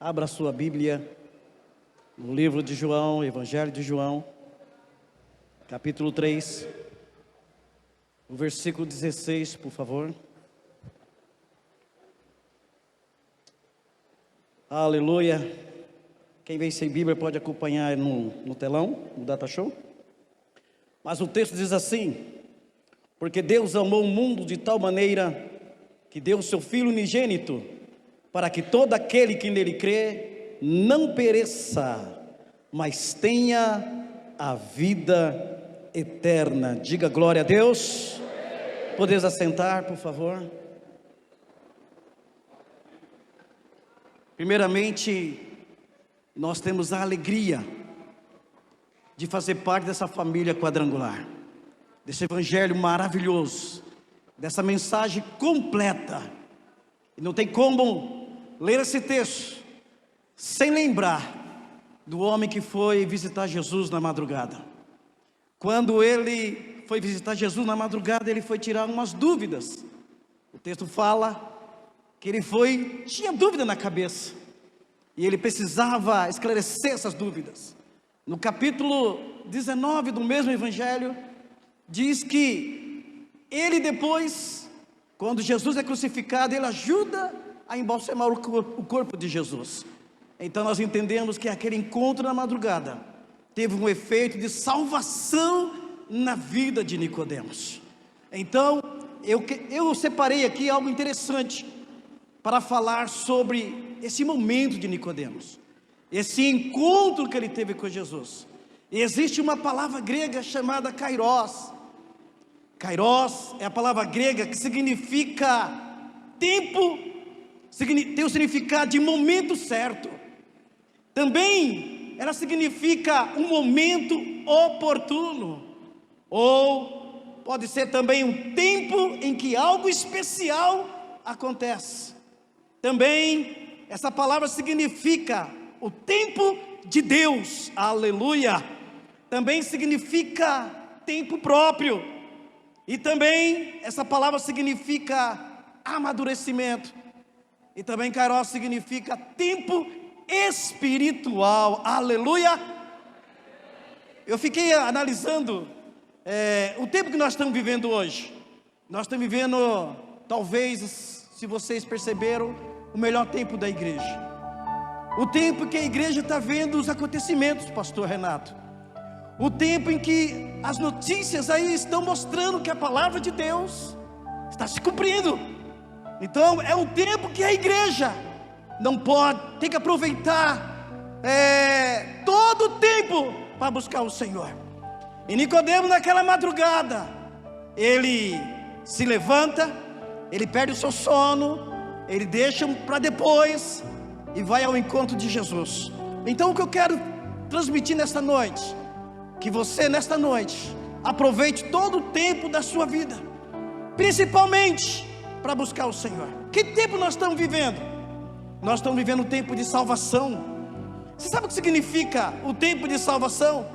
Abra sua Bíblia no livro de João, Evangelho de João, capítulo 3, o versículo 16, por favor. Aleluia. Quem vem sem Bíblia pode acompanhar no telão, no Data Show. Mas o texto diz assim: porque Deus amou o mundo de tal maneira que deu o seu Filho unigênito, para que todo aquele que nele crê não pereça, mas tenha a vida eterna. Diga glória a Deus. Podeis assentar, por favor. Primeiramente, nós temos a alegria de fazer parte dessa família quadrangular, desse evangelho maravilhoso, dessa mensagem completa. E não tem como ler esse texto sem lembrar do homem que foi visitar Jesus na madrugada. Quando ele foi visitar Jesus na madrugada, ele foi tirar umas dúvidas. O texto fala que ele tinha dúvida na cabeça, e ele precisava esclarecer essas dúvidas. No capítulo 19 do mesmo evangelho, diz que ele depois, quando Jesus é crucificado, ele ajuda a embalsamar o corpo de Jesus. Então nós entendemos que aquele encontro na madrugada teve um efeito de salvação na vida de Nicodemos. Então eu separei aqui algo interessante para falar sobre esse momento de Nicodemos, esse encontro que ele teve com Jesus. E existe uma palavra grega chamada kairos. Kairos é a palavra grega que significa tempo, tem o significado de momento certo. Também ela significa um momento oportuno, ou pode ser também um tempo em que algo especial acontece. Também essa palavra significa o tempo de Deus, aleluia. Também significa tempo próprio, e também essa palavra significa amadurecimento, e também kairos significa tempo espiritual, aleluia. Eu fiquei analisando o tempo que nós estamos vivendo hoje. Nós estamos vivendo, talvez, se vocês perceberam, o melhor tempo da igreja. O tempo que a igreja está vendo os acontecimentos, pastor Renato. O tempo em que as notícias aí estão mostrando que a palavra de Deus está se cumprindo. Então é um tempo que a igreja não pode, tem que aproveitar todo o tempo para buscar o Senhor. E Nicodemos, naquela madrugada, ele se levanta, ele perde o seu sono, ele deixa para depois e vai ao encontro de Jesus. Então o que eu quero transmitir nesta noite, que você nesta noite aproveite todo o tempo da sua vida, principalmente para buscar o Senhor. Que tempo nós estamos vivendo? Nós estamos vivendo um tempo de salvação. Você sabe o que significa o tempo de salvação?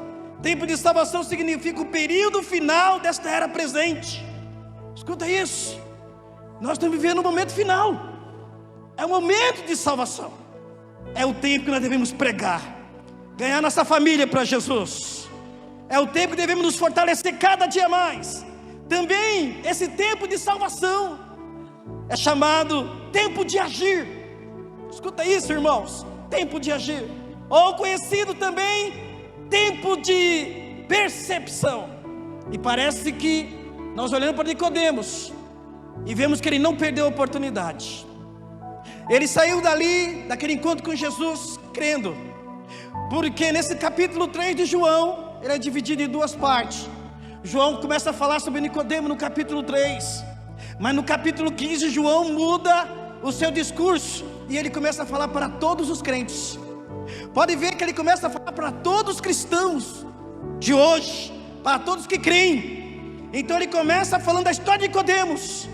Tempo de salvação significa o período final desta era presente. Escuta isso. Nós estamos vivendo um momento final. É um momento de salvação. É o tempo que nós devemos pregar, ganhar nossa família para Jesus. É o tempo que devemos nos fortalecer cada dia mais. Também esse tempo de salvação é chamado tempo de agir. Escuta isso, irmãos, tempo de agir, ou conhecido também tempo de percepção. E parece que nós olhamos para Nicodemos e vemos que ele não perdeu a oportunidade. Ele saiu daquele encontro com Jesus crendo, porque nesse capítulo 3 de João, ele é dividido em duas partes. João começa a falar sobre Nicodemos no capítulo 3, mas no capítulo 15 João muda o seu discurso, e ele começa a falar para todos os crentes. Pode ver que ele começa a falar para todos os cristãos de hoje, para todos que creem. Então ele começa falando da história de Nicodemos,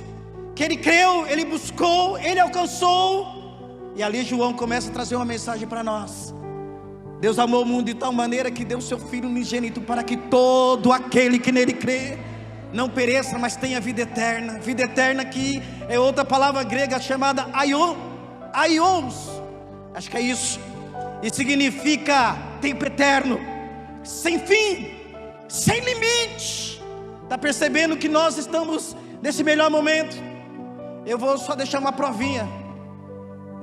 que ele creu, ele buscou, ele alcançou. E ali João começa a trazer uma mensagem para nós. Deus amou o mundo de tal maneira que deu o seu Filho unigênito, para que todo aquele que nele crê não pereça, mas tenha vida eterna. Vida eterna, que é outra palavra grega chamada aios. Acho que é isso. E significa tempo eterno, sem fim, sem limite. Está percebendo que nós estamos nesse melhor momento? Eu vou só deixar uma provinha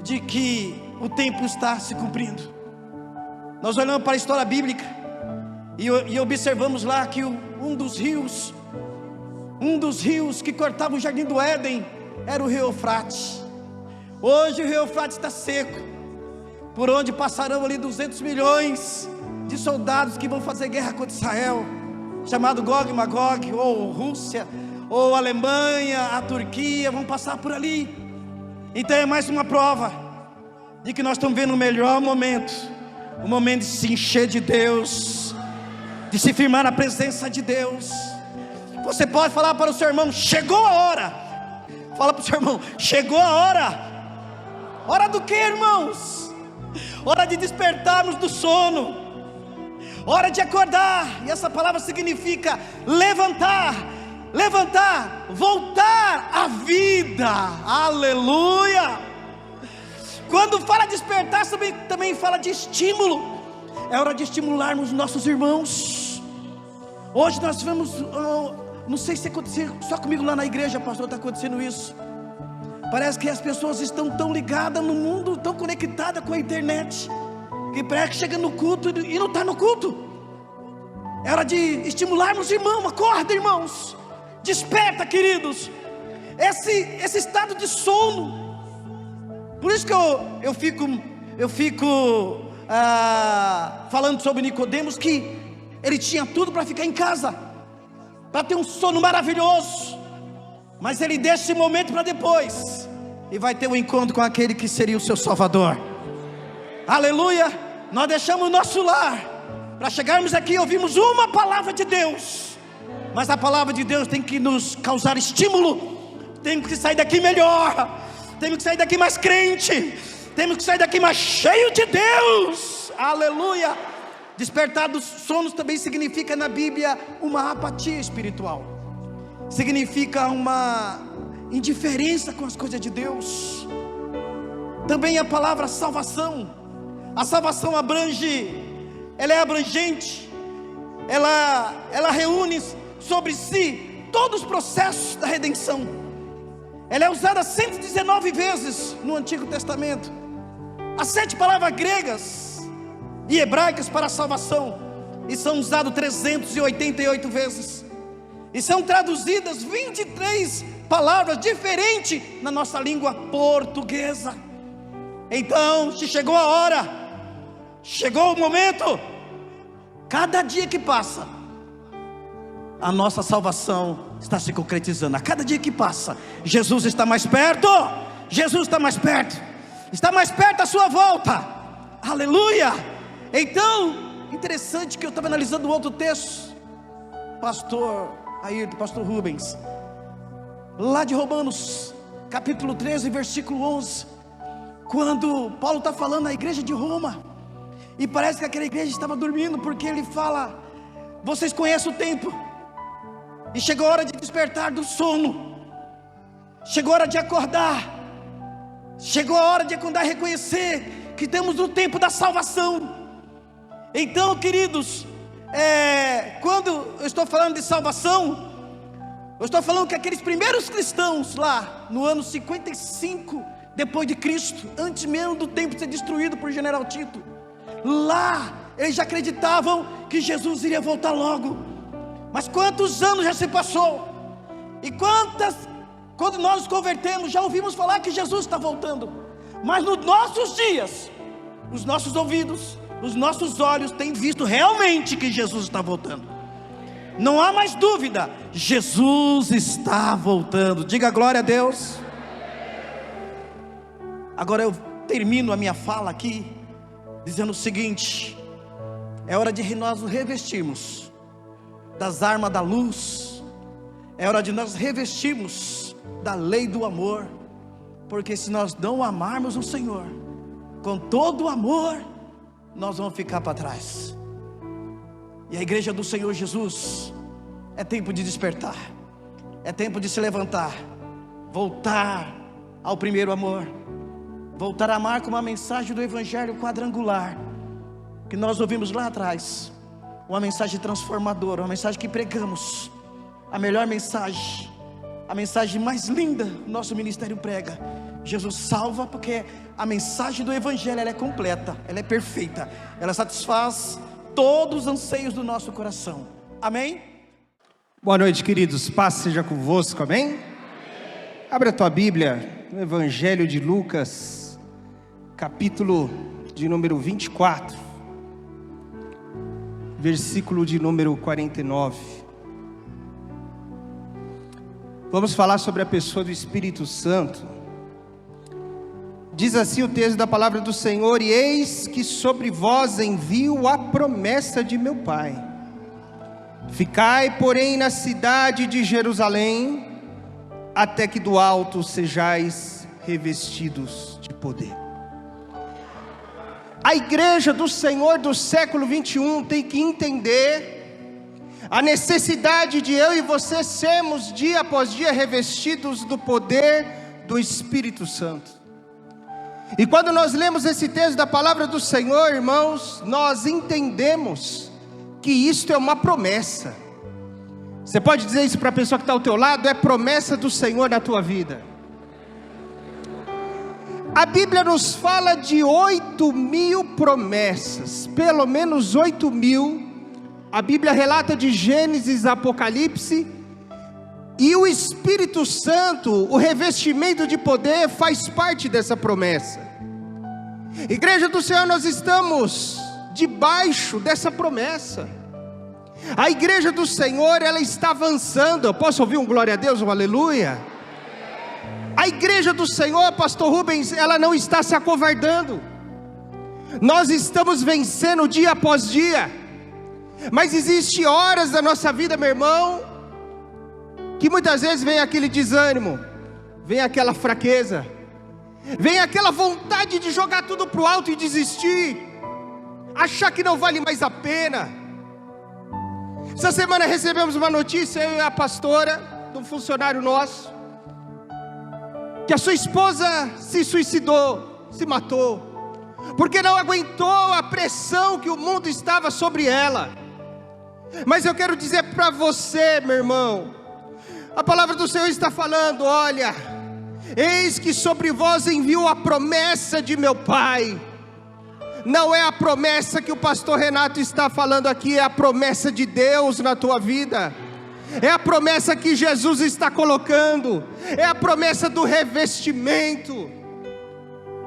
de que o tempo está se cumprindo. Nós olhamos para a história bíblica e observamos lá que um dos rios que cortava o jardim do Éden era o rio Eufrates. Hoje o rio Eufrates está seco, por onde passarão ali 200 milhões de soldados que vão fazer guerra contra Israel, chamado Gog e Magog, ou Rússia, ou Alemanha, a Turquia, vão passar por ali. Então é mais uma prova de que nós estamos vendo o melhor momento, o momento de se encher de Deus, de se firmar na presença de Deus. Você pode falar para o seu irmão: chegou a hora. Fala para o seu irmão: chegou a hora. Hora do que, irmãos? Hora de despertarmos do sono, hora de acordar. E essa palavra significa levantar, voltar à vida. Aleluia. Quando fala despertar, também fala de estímulo. É hora de estimularmos nossos irmãos. Hoje nós vemos, não sei se aconteceu só comigo lá na igreja, pastor, está acontecendo isso. Parece que as pessoas estão tão ligadas no mundo, tão conectadas com a internet, que parece que chega no culto e não está no culto. É hora de estimularmos irmãos. Acorda, irmãos, desperta, queridos. Esse estado de sono. Por isso que eu fico falando sobre Nicodemos, que ele tinha tudo para ficar em casa, para ter um sono maravilhoso, mas ele deixa esse momento para depois, e vai ter um encontro com aquele que seria o seu Salvador. Aleluia. Nós deixamos o nosso lar para chegarmos aqui e ouvirmos uma palavra de Deus, mas a palavra de Deus tem que nos causar estímulo. Temos que sair daqui melhor, temos que sair daqui mais crente, temos que sair daqui mais cheio de Deus. Aleluia. Despertar dos sonos também significa na Bíblia uma apatia espiritual, significa uma indiferença com as coisas de Deus. Também a palavra salvação. A salvação ela é abrangente, ela reúne sobre si todos os processos da redenção. Ela é usada 119 vezes no Antigo Testamento. As 7 palavras gregas e hebraicas para a salvação, e são usadas 388 vezes, e são traduzidas 23 palavras diferentes na nossa língua portuguesa. Então, se chegou a hora, chegou o momento, cada dia que passa, a nossa salvação está se concretizando. A cada dia que passa, Jesus está mais perto. Jesus está mais perto. Está mais perto da sua volta. Aleluia. Então, interessante que eu estava analisando um outro texto, pastor Ayrton, pastor Rubens, lá de Romanos, capítulo 13, versículo 11, quando Paulo está falando à igreja de Roma, e parece que aquela igreja estava dormindo, porque ele fala: vocês conhecem o tempo, e chegou a hora de despertar do sono, chegou a hora de acordar, chegou a hora de acordar e reconhecer que estamos no tempo da salvação. Então, queridos, quando eu estou falando de salvação, eu estou falando que aqueles primeiros cristãos lá no ano 55 depois de Cristo, antes mesmo do templo ser destruído por General Tito, lá eles já acreditavam que Jesus iria voltar logo. Mas quantos anos já se passou? E quando nós nos convertemos, já ouvimos falar que Jesus está voltando. Mas nos nossos dias, os nossos ouvidos, os nossos olhos têm visto realmente que Jesus está voltando. Não há mais dúvida, Jesus está voltando. Diga glória a Deus. Agora eu termino a minha fala aqui dizendo o seguinte: é hora de nós nos revestirmos das armas da luz. É hora de nós revestirmos da lei do amor, porque se nós não amarmos o Senhor com todo o amor, nós vamos ficar para trás. E a igreja do Senhor Jesus, é tempo de despertar, é tempo de se levantar, voltar ao primeiro amor. voltar a marca uma mensagem do Evangelho quadrangular, que nós ouvimos lá atrás, uma mensagem transformadora, uma mensagem que pregamos, a melhor mensagem, a mensagem mais linda, nosso ministério prega. Jesus salva, porque a mensagem do Evangelho, ela é completa, ela é perfeita, ela satisfaz todos os anseios do nosso coração. Amém? Boa noite, queridos, paz seja convosco, amém? Abra a tua Bíblia no Evangelho de Lucas, capítulo de número 24, versículo de número 49. Vamos falar sobre a pessoa do Espírito Santo. Diz assim o texto da palavra do Senhor: e eis que sobre vós envio a promessa de meu Pai. Ficai, porém, na cidade de Jerusalém, até que do alto sejais revestidos de poder. A igreja do Senhor do século 21 tem que entender a necessidade de eu e você sermos dia após dia revestidos do poder do Espírito Santo. E quando nós lemos esse texto da palavra do Senhor, irmãos, nós entendemos que isto é uma promessa. Você pode dizer isso para a pessoa que está ao teu lado? É promessa do Senhor na tua vida. A Bíblia nos fala de 8.000 promessas, pelo menos 8.000. A Bíblia relata de Gênesis a Apocalipse. E o Espírito Santo, o revestimento de poder, faz parte dessa promessa. Igreja do Senhor, nós estamos debaixo dessa promessa. A igreja do Senhor, ela está avançando. Eu posso ouvir um glória a Deus, um aleluia? A igreja do Senhor, pastor Rubens, ela não está se acovardando. Nós estamos vencendo dia após dia. Mas existe horas da nossa vida, meu irmão, que muitas vezes vem aquele desânimo, vem aquela fraqueza, vem aquela vontade de jogar tudo para o alto e desistir, achar que não vale mais a pena. Essa semana recebemos uma notícia, eu e a pastora, de um funcionário nosso, que a sua esposa se suicidou, se matou, porque não aguentou a pressão que o mundo estava sobre ela. Mas eu quero dizer para você, meu irmão, a palavra do Senhor está falando: olha, eis que sobre vós envio a promessa de meu Pai. Não é a promessa que o pastor Renato está falando aqui, é a promessa de Deus na tua vida. É a promessa que Jesus está colocando, é a promessa do revestimento.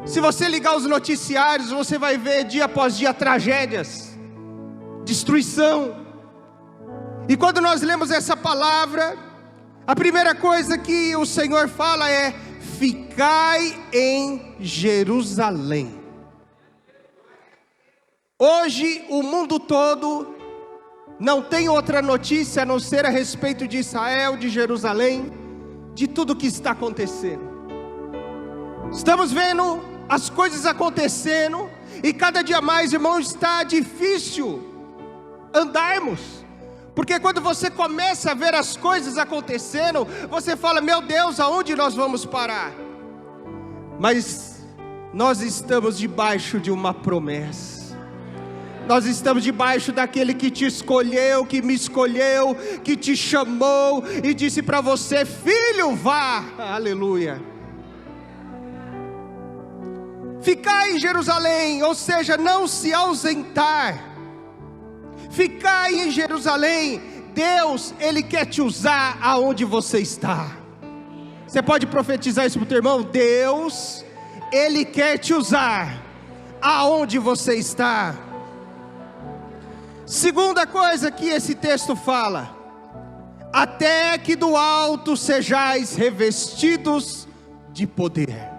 Se você ligar os noticiários, você vai ver dia após dia tragédias, destruição. E quando nós lemos essa palavra, a primeira coisa que o Senhor fala é: ficai em Jerusalém. Hoje o mundo todo não tem outra notícia a não ser a respeito de Israel, de Jerusalém, de tudo que está acontecendo. Estamos vendo as coisas acontecendo, e cada dia mais, irmão, está difícil andarmos. Porque quando você começa a ver as coisas acontecendo, você fala: meu Deus, aonde nós vamos parar? Mas nós estamos debaixo de uma promessa. Nós estamos debaixo daquele que te escolheu, que me escolheu, que te chamou e disse para você: filho, vá. Aleluia. Ficar em Jerusalém, ou seja, não se ausentar. Ficar em Jerusalém. Deus, Ele quer te usar aonde você está. Você pode profetizar isso para o teu irmão? Deus, Ele quer te usar aonde você está. Segunda coisa que esse texto fala: até que do alto sejais revestidos de poder.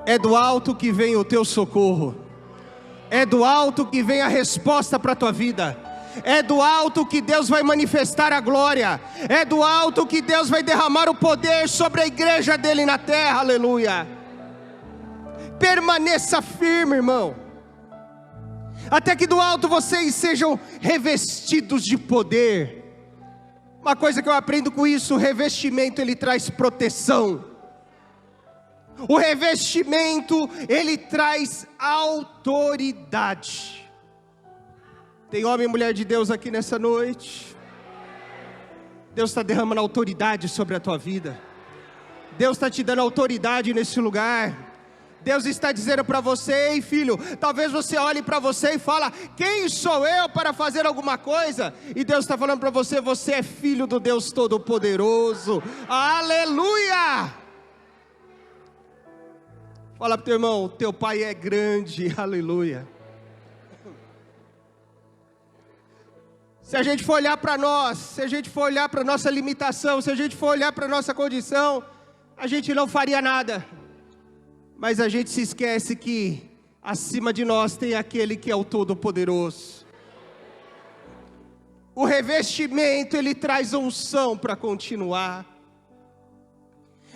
É do alto que vem o teu socorro. É do alto que vem a resposta para a tua vida. É do alto que Deus vai manifestar a glória. É do alto que Deus vai derramar o poder sobre a igreja dele na terra. Aleluia. Permaneça firme, irmão. Até que do alto vocês sejam revestidos de poder. Uma coisa que eu aprendo com isso: o revestimento ele traz proteção. O revestimento, ele traz autoridade. Tem homem e mulher de Deus aqui nessa noite? Deus está derramando autoridade sobre a tua vida. Deus está te dando autoridade nesse lugar. Deus está dizendo para você: ei filho, talvez você olhe para você e fala: quem sou eu para fazer alguma coisa? E Deus está falando para você: você é filho do Deus Todo-Poderoso. Aleluia! Fala para o teu irmão: teu pai é grande. Aleluia. Se a gente for olhar para nós, se a gente for olhar para a nossa limitação, se a gente for olhar para a nossa condição, a gente não faria nada. Mas a gente se esquece que acima de nós tem aquele que é o Todo-Poderoso. O revestimento, ele traz unção para continuar.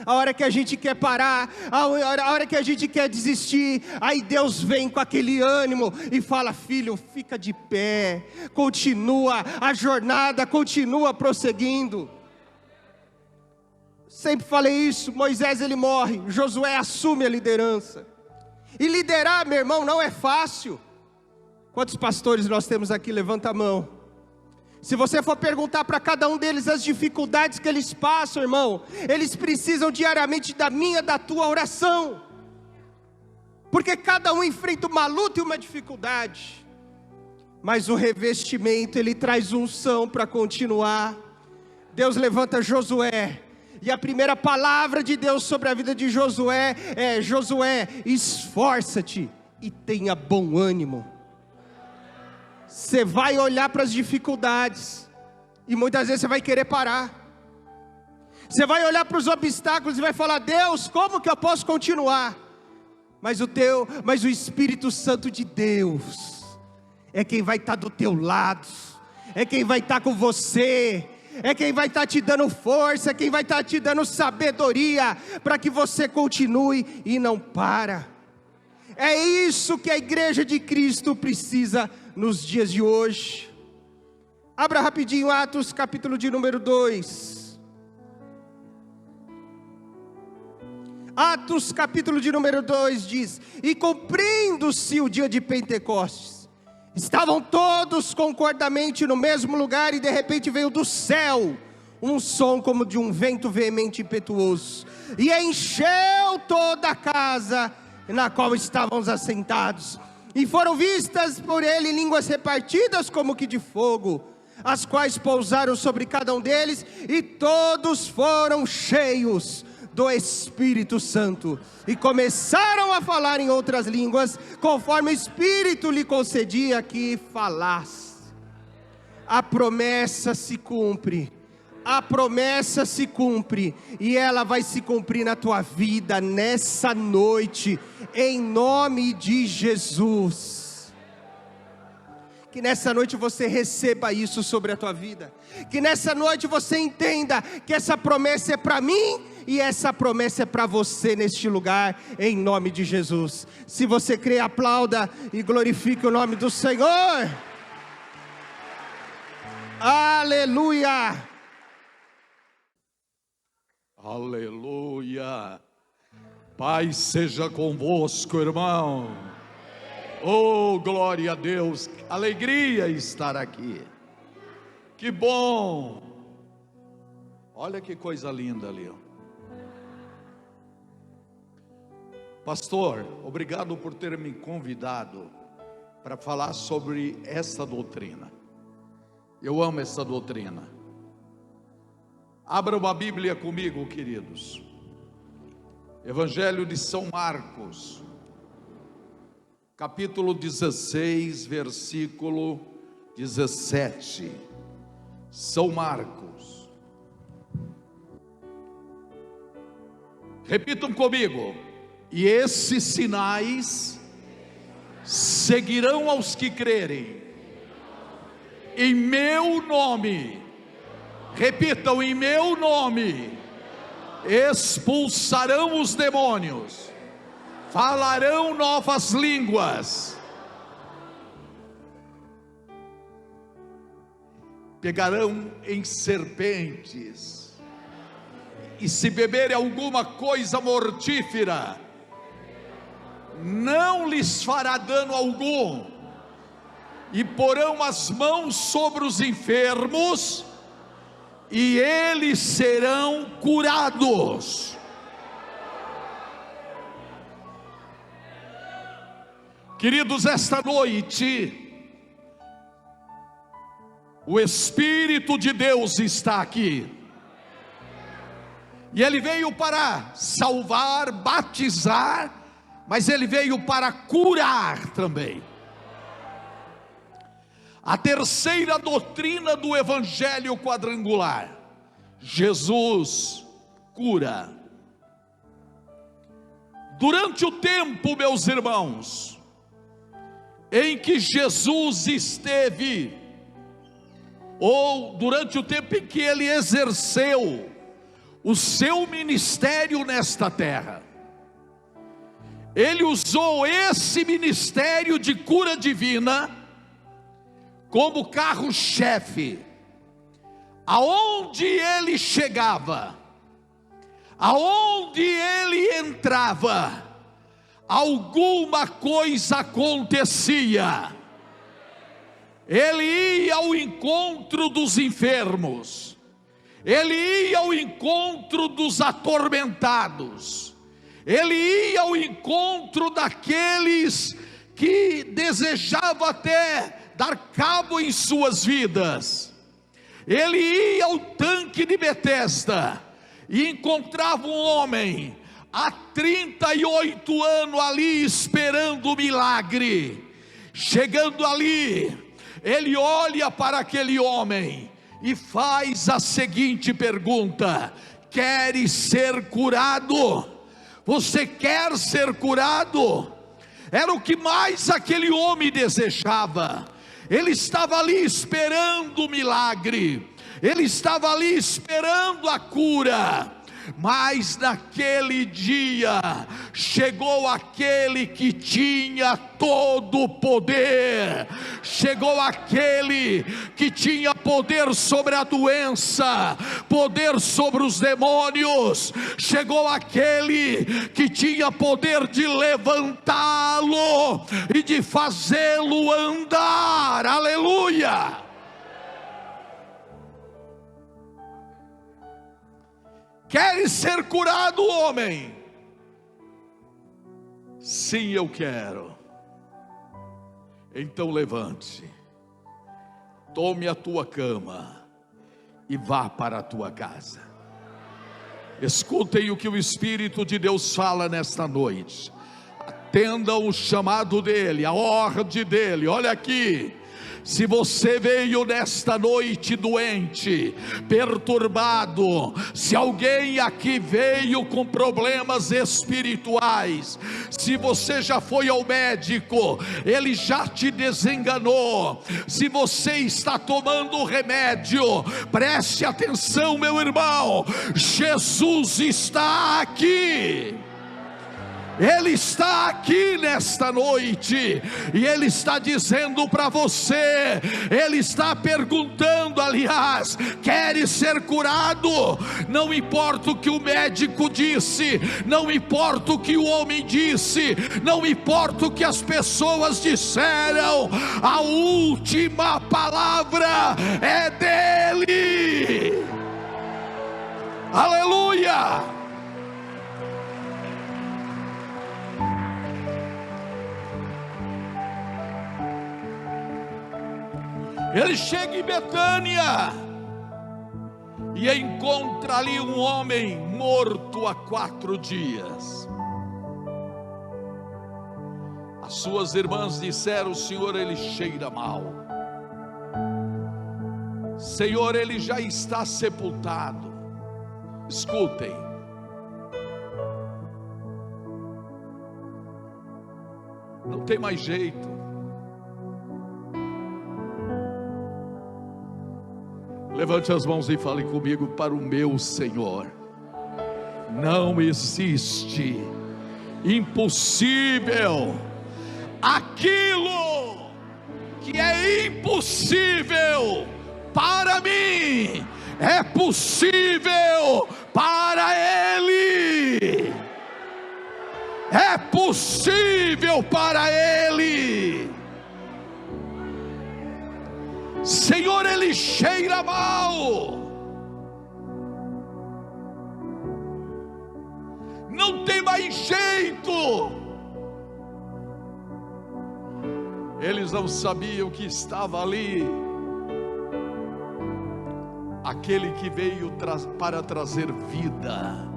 A hora que a gente quer parar, a hora que a gente quer desistir, aí Deus vem com aquele ânimo e fala: filho, fica de pé, continua, a jornada continua prosseguindo. Sempre falei isso. Moisés, ele morre, Josué assume a liderança. E liderar, meu irmão, não é fácil. Quantos pastores nós temos aqui? Levanta a mão. Se você for perguntar para cada um deles as dificuldades que eles passam, irmão, eles precisam diariamente da minha, da tua oração. Porque cada um enfrenta uma luta e uma dificuldade. Mas o revestimento, ele traz unção para continuar. Deus levanta Josué. E a primeira palavra de Deus sobre a vida de Josué é: Josué, esforça-te e tenha bom ânimo. Você vai olhar para as dificuldades e muitas vezes você vai querer parar. Você vai olhar para os obstáculos e vai falar: Deus, como que eu posso continuar? Mas o Espírito Santo de Deus é quem vai estar do teu lado, é quem vai estar com você, é quem vai estar te dando força, é quem vai estar te dando sabedoria, para que você continue e não para. É isso que a igreja de Cristo precisa nos dias de hoje. Abra rapidinho Atos capítulo de número 2. Atos capítulo de número 2 diz: e cumprindo-se o dia de Pentecostes, estavam todos concordamente no mesmo lugar, e de repente veio do céu um som como de um vento veemente e impetuoso, e encheu toda a casa na qual estávamos assentados, e foram vistas por ele línguas repartidas como que de fogo, as quais pousaram sobre cada um deles, e todos foram cheios do Espírito Santo, e começaram a falar em outras línguas, conforme o Espírito lhe concedia que falasse. A promessa se cumpre, a promessa se cumpre, e ela vai se cumprir na tua vida nessa noite, em nome de Jesus. Que nessa noite você receba isso sobre a tua vida, que nessa noite você entenda que essa promessa é para mim, e essa promessa é para você neste lugar, em nome de Jesus. Se você crê, aplauda e glorifique o nome do Senhor. Aleluia. Aleluia. Paz seja convosco, irmão. Oh, glória a Deus, alegria estar aqui. Que bom. Olha que coisa linda ali, ó. Pastor, obrigado por ter me convidado para falar sobre essa doutrina. Eu amo essa doutrina. Abra uma Bíblia comigo, queridos. Evangelho de São Marcos, capítulo 16, versículo 17. São Marcos. Repitam comigo. E esses sinais seguirão aos que crerem. Em meu nome. Repitam: em meu nome. Expulsarão os demônios. Falarão novas línguas. Pegarão em serpentes. e se beberem alguma coisa mortífera, não lhes fará dano algum, e porão as mãos sobre os enfermos, e eles serão curados. Queridos, esta noite o Espírito de Deus está aqui, e Ele veio para salvar, batizar, mas Ele veio para curar também. A terceira doutrina do Evangelho quadrangular: Jesus cura. Durante o tempo, meus irmãos, em que Jesus esteve, ou durante o tempo em que Ele exerceu o seu ministério nesta terra, Ele usou esse ministério de cura divina como carro-chefe. Aonde Ele chegava, aonde Ele entrava, alguma coisa acontecia. Ele ia ao encontro dos enfermos, Ele ia ao encontro dos atormentados, Ele ia ao encontro daqueles que desejavam até dar cabo em suas vidas. Ele ia ao tanque de Betesda e encontrava um homem há 38 anos ali esperando o milagre. Chegando ali, ele olha para aquele homem e faz a seguinte pergunta: queres ser curado? Você quer ser curado? Era o que mais aquele homem desejava. Ele estava ali esperando o milagre, ele estava ali esperando a cura. Mas naquele dia chegou aquele que tinha todo o poder, chegou aquele que tinha poder sobre a doença, poder sobre os demônios, chegou aquele que tinha poder de levantá-lo e de fazê-lo andar. Aleluia! Queres ser curado, homem? Sim, eu quero. Então levante, tome a tua cama e vá para a tua casa. Escutem o que o Espírito de Deus fala nesta noite. Atendam o chamado dele, a ordem dele. Olha aqui. Se você veio nesta noite doente, perturbado, se alguém aqui veio com problemas espirituais, se você já foi ao médico, ele já te desenganou, se você está tomando remédio, preste atenção, meu irmão, Jesus está aqui. Ele está aqui nesta noite, e Ele está dizendo para você, Ele está perguntando, aliás, queres ser curado? Não importa o que o médico disse, não importa o que o homem disse, não importa o que as pessoas disseram, a última palavra é dele. Aleluia! Ele chega em Betânia e encontra ali um homem morto há 4 dias. As suas irmãs disseram: Senhor, ele cheira mal. Senhor, ele já está sepultado. Escutem. Não tem mais jeito. Levante as mãos e fale comigo: para o meu Senhor não existe impossível. Aquilo que é impossível para mim é possível para Ele. É possível para Ele. Senhor, ele cheira mal, não tem mais jeito. Eles não sabiam que estava ali aquele que veio para trazer vida.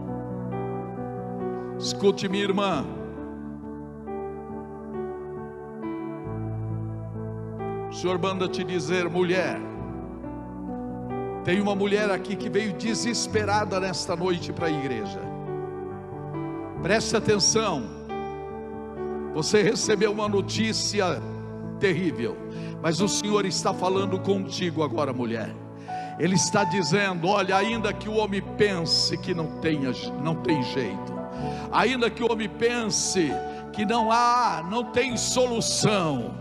Escute, minha irmã, o Senhor manda te dizer: mulher, tem uma mulher aqui que veio desesperada nesta noite para a igreja. Preste atenção, você recebeu uma notícia terrível, mas o Senhor está falando contigo agora, mulher. Ele está dizendo: olha, ainda que o homem pense que não tem jeito, ainda que o homem pense que não tem solução,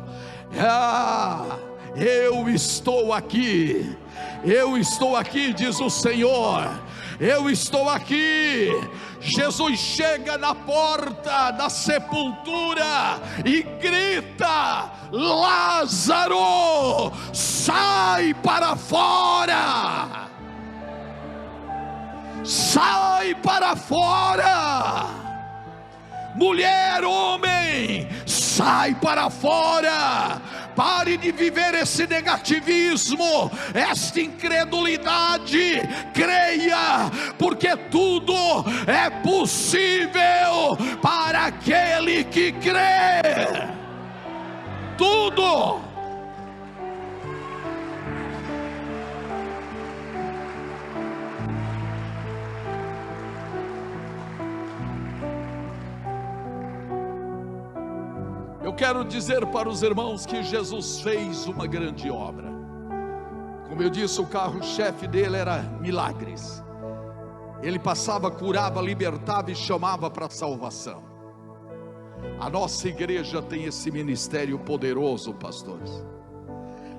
eu estou aqui, diz o Senhor, eu estou aqui. Jesus chega na porta da sepultura e grita: Lázaro, sai para fora, sai para fora. Mulher, homem, sai para fora. Pare de viver esse negativismo, esta incredulidade. Creia, porque tudo é possível para aquele que crê. Tudo. Eu quero dizer para os irmãos que Jesus fez uma grande obra. Como eu disse, o carro-chefe dele era milagres. Ele passava, curava, libertava e chamava para a salvação. A nossa igreja tem esse ministério poderoso, pastores.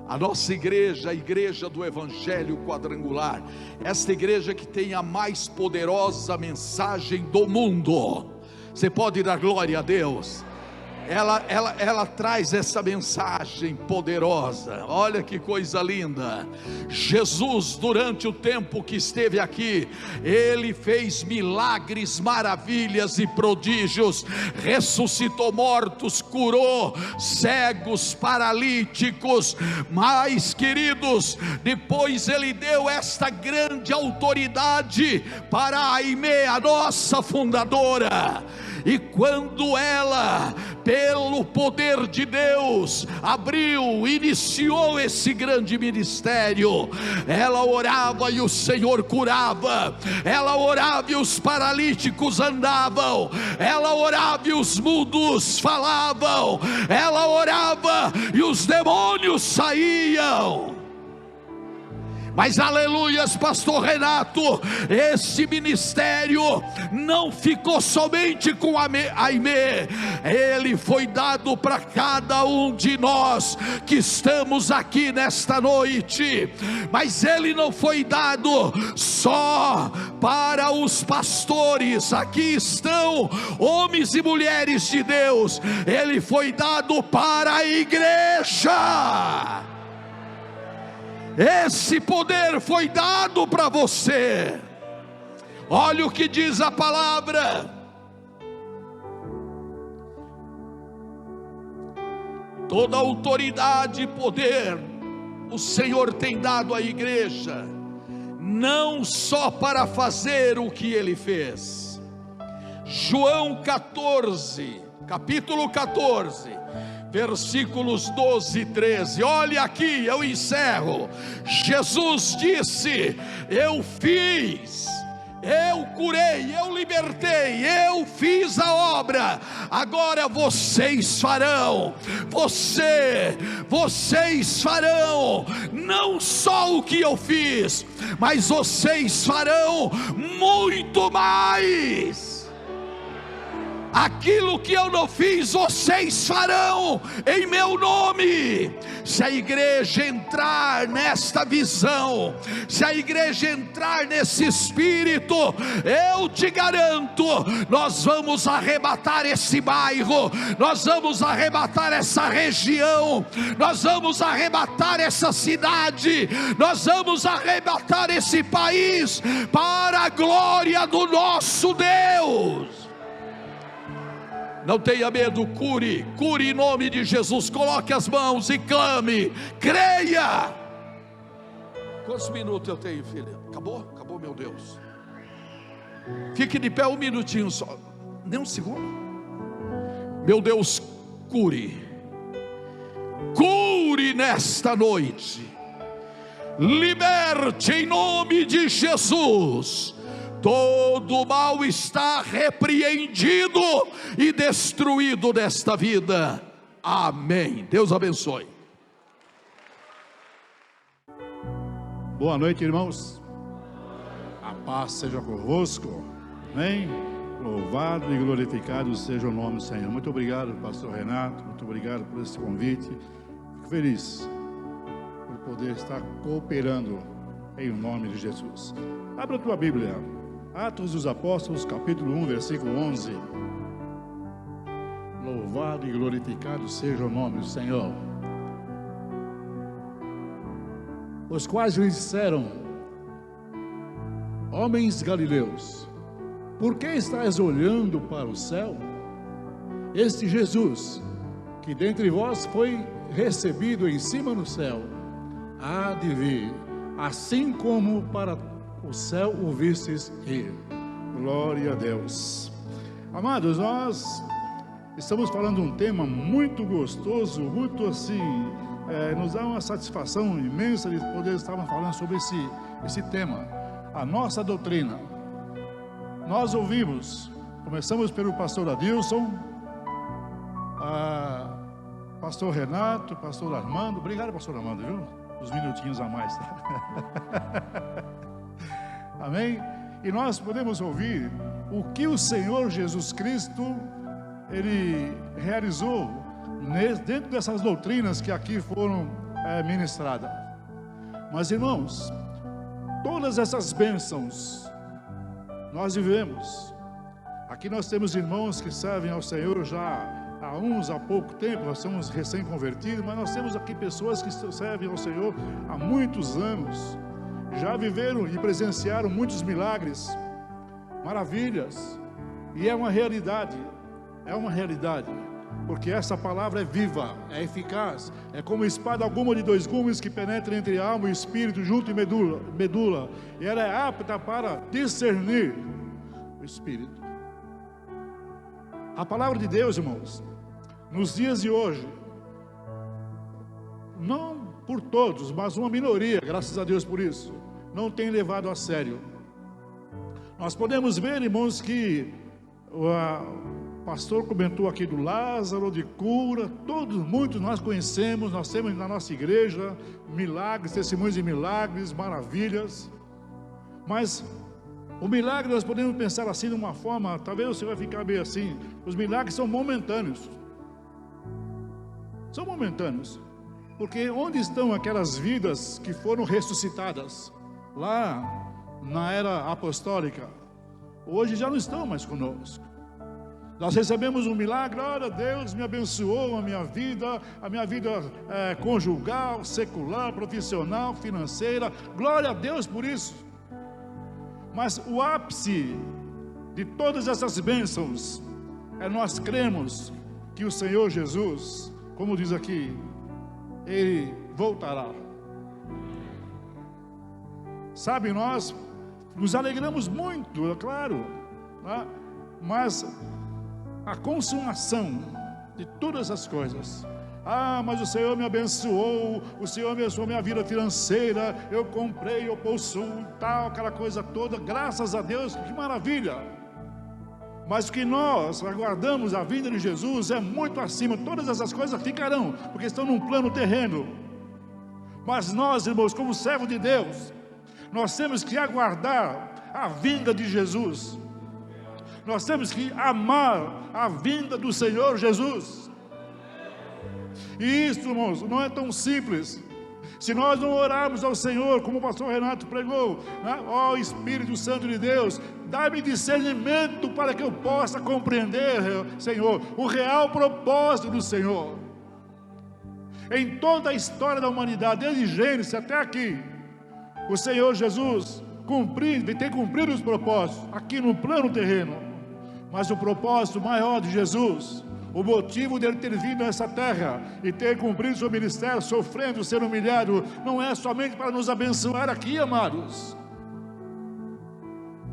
A nossa igreja, a igreja do Evangelho Quadrangular, esta igreja que tem a mais poderosa mensagem do mundo. Você pode dar glória a Deus? Ela traz essa mensagem poderosa. Olha que coisa linda. Jesus, durante o tempo que esteve aqui, ele fez milagres, maravilhas e prodígios, ressuscitou mortos, curou cegos, paralíticos. Mas, queridos, depois ele deu esta grande autoridade para a Aimee, a nossa fundadora. E quando ela, pelo poder de Deus, iniciou esse grande ministério, ela orava e o Senhor curava, ela orava e os paralíticos andavam, ela orava e os mudos falavam, ela orava e os demônios saíam. Mas aleluias, pastor Renato, esse ministério não ficou somente com a Aimee, ele foi dado para cada um de nós que estamos aqui nesta noite. Mas ele não foi dado só para os pastores, aqui estão homens e mulheres de Deus, ele foi dado para a igreja. Esse poder foi dado para você. Olha o que diz a palavra: toda autoridade e poder o Senhor tem dado à igreja, não só para fazer o que ele fez. João 14, capítulo 14, versículos 12 e 13, olha aqui, eu encerro. Jesus disse: eu fiz, eu curei, eu libertei, eu fiz a obra, agora vocês farão, vocês farão, não só o que eu fiz, mas vocês farão muito mais. aquilo que eu não fiz, vocês farão em meu nome. Se a igreja entrar nesta visão, se a igreja entrar nesse espírito, eu te garanto, nós vamos arrebatar esse bairro, nós vamos arrebatar essa região, nós vamos arrebatar essa cidade, nós vamos arrebatar esse país, para a glória do nosso Deus. Não tenha medo, cure em nome de Jesus. Coloque as mãos e clame, creia. Quantos minutos eu tenho, filha? Acabou, meu Deus. Fique de pé um minutinho só, nem um segundo. Meu Deus, cure nesta noite, liberte em nome de Jesus. Todo mal está repreendido e destruído desta vida. Amém. Deus abençoe. Boa noite, irmãos. A paz seja convosco. Amém. Louvado e glorificado seja o nome do Senhor. Muito obrigado, pastor Renato. Muito obrigado por esse convite. Fico feliz por poder estar cooperando em nome de Jesus. Abra a tua Bíblia. Atos dos Apóstolos, capítulo 1, versículo 11. Louvado e glorificado seja o nome do Senhor. Os quais lhes disseram: homens galileus, por que estáis olhando para o céu? Este Jesus, que dentre vós foi recebido em cima no céu, há de vir, assim como para o céu o vistes ir. Glória a Deus. Amados, nós estamos falando de um tema muito gostoso, muito assim, nos dá uma satisfação imensa de poder estar falando sobre esse tema, a nossa doutrina. Nós ouvimos, começamos pelo pastor Adilson, pastor Renato, pastor Armando. Obrigado, pastor Armando, viu? Uns minutinhos a mais, tá? Amém? E nós podemos ouvir o que o Senhor Jesus Cristo, Ele realizou dentro dessas doutrinas que aqui foram ministradas. Mas, irmãos, todas essas bênçãos nós vivemos. Aqui nós temos irmãos que servem ao Senhor já há pouco tempo, nós somos recém-convertidos, mas nós temos aqui pessoas que servem ao Senhor há muitos anos, já viveram e presenciaram muitos milagres, maravilhas, e é uma realidade, porque essa palavra é viva, é eficaz, é como espada alguma de dois gumes que penetra entre a alma e o espírito, junto e medula, e ela é apta para discernir o espírito. A palavra de Deus, irmãos, nos dias de hoje, não por todos, mas uma minoria, graças a Deus por isso, não tem levado a sério. Nós podemos ver, irmãos, que o pastor comentou aqui do Lázaro, de cura, muitos nós conhecemos, nós temos na nossa igreja milagres, testemunhos de milagres, maravilhas, mas o milagre nós podemos pensar assim de uma forma, talvez você vai ficar meio assim, os milagres são momentâneos, porque onde estão aquelas vidas que foram ressuscitadas, lá na era apostólica, hoje já não estão mais conosco. Nós recebemos um milagre, olha, Deus me abençoou a minha vida conjugal, secular, profissional, financeira, glória a Deus por isso. Mas o ápice de todas essas bênçãos é nós cremos que o Senhor Jesus, como diz aqui, Ele voltará. Sabe, nós nos alegramos muito, é claro, né? Mas a consumação de todas as coisas, mas o Senhor me abençoou, o Senhor abençoou minha vida financeira, eu comprei, eu possuo, tal, aquela coisa toda, graças a Deus, que maravilha. Mas o que nós aguardamos a vinda de Jesus é muito acima. Todas essas coisas ficarão, porque estão num plano terreno. Mas nós, irmãos, como servo de Deus, nós temos que aguardar a vinda de Jesus. Nós temos que amar a vinda do Senhor Jesus. E isso, irmãos, não é tão simples. Se nós não orarmos ao Senhor, como o pastor Renato pregou, né? Ó Espírito Santo de Deus, dá-me discernimento para que eu possa compreender, Senhor, o real propósito do Senhor. Em toda a história da humanidade, desde Gênesis até aqui, o Senhor Jesus tem cumprido os propósitos, aqui no plano terreno. Mas o propósito maior de Jesus, o motivo dele ter vindo a essa terra e ter cumprido seu ministério, sofrendo, sendo humilhado, não é somente para nos abençoar aqui, amados.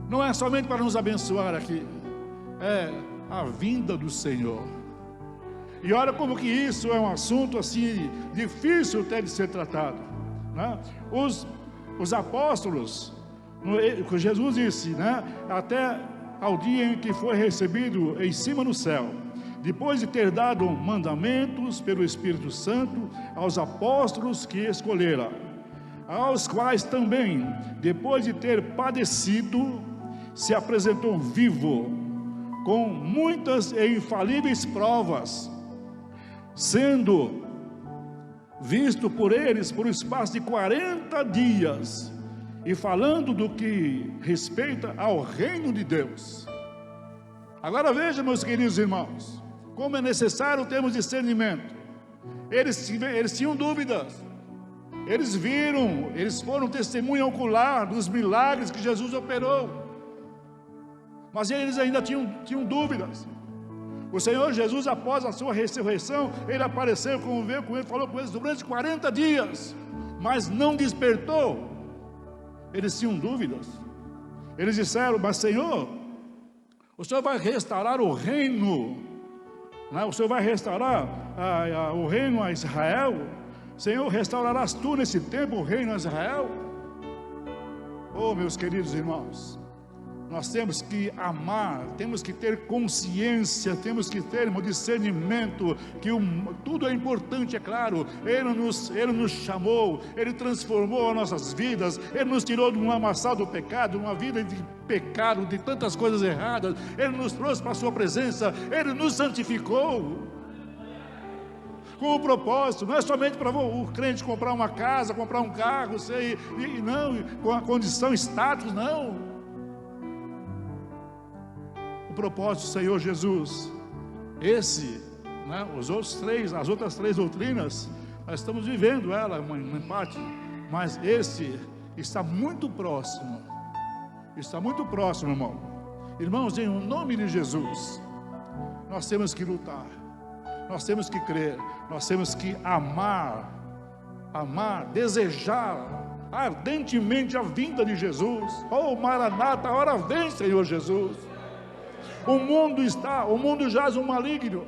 Não é somente para nos abençoar aqui, é a vinda do Senhor. E olha como que isso é um assunto assim, difícil até de ser tratado, né? Os apóstolos, Jesus disse, né? Até ao dia em que foi recebido em cima no céu, depois de ter dado mandamentos pelo Espírito Santo aos apóstolos que escolhera, aos quais também, depois de ter padecido, se apresentou vivo, com muitas e infalíveis provas, sendo visto por eles por um espaço de 40 dias, e falando do que respeita ao reino de Deus. Agora veja, meus queridos irmãos, como é necessário termos discernimento. Eles tinham dúvidas, eles foram testemunha ocular dos milagres que Jesus operou, mas eles ainda tinham dúvidas. O Senhor Jesus, após a sua ressurreição, ele apareceu, conviveu com eles, falou com eles durante 40 dias, mas não despertou. Eles tinham dúvidas. Eles disseram, mas Senhor, o Senhor vai restaurar o reino, né? O Senhor vai restaurar o reino a Israel? Senhor, restaurarás tu nesse tempo o reino a Israel? Oh, meus queridos irmãos, nós temos que amar, temos que ter consciência, temos que ter um discernimento, que tudo é importante, é claro. Ele nos chamou, Ele transformou as nossas vidas, Ele nos tirou de um lamaçal do pecado, uma vida de pecado, de tantas coisas erradas. Ele nos trouxe para a sua presença, Ele nos santificou, com o propósito, não é somente para o crente comprar uma casa, comprar um carro, não, com a condição, status, não. Propósito do Senhor Jesus, né, as outras três doutrinas, nós estamos vivendo ela em parte, mas esse está muito próximo, irmão. Irmãos, em nome de Jesus, nós temos que lutar, nós temos que crer, nós temos que amar, desejar ardentemente a vinda de Jesus. Oh, Maranata, a hora vem, Senhor Jesus. O mundo jaz um maligno,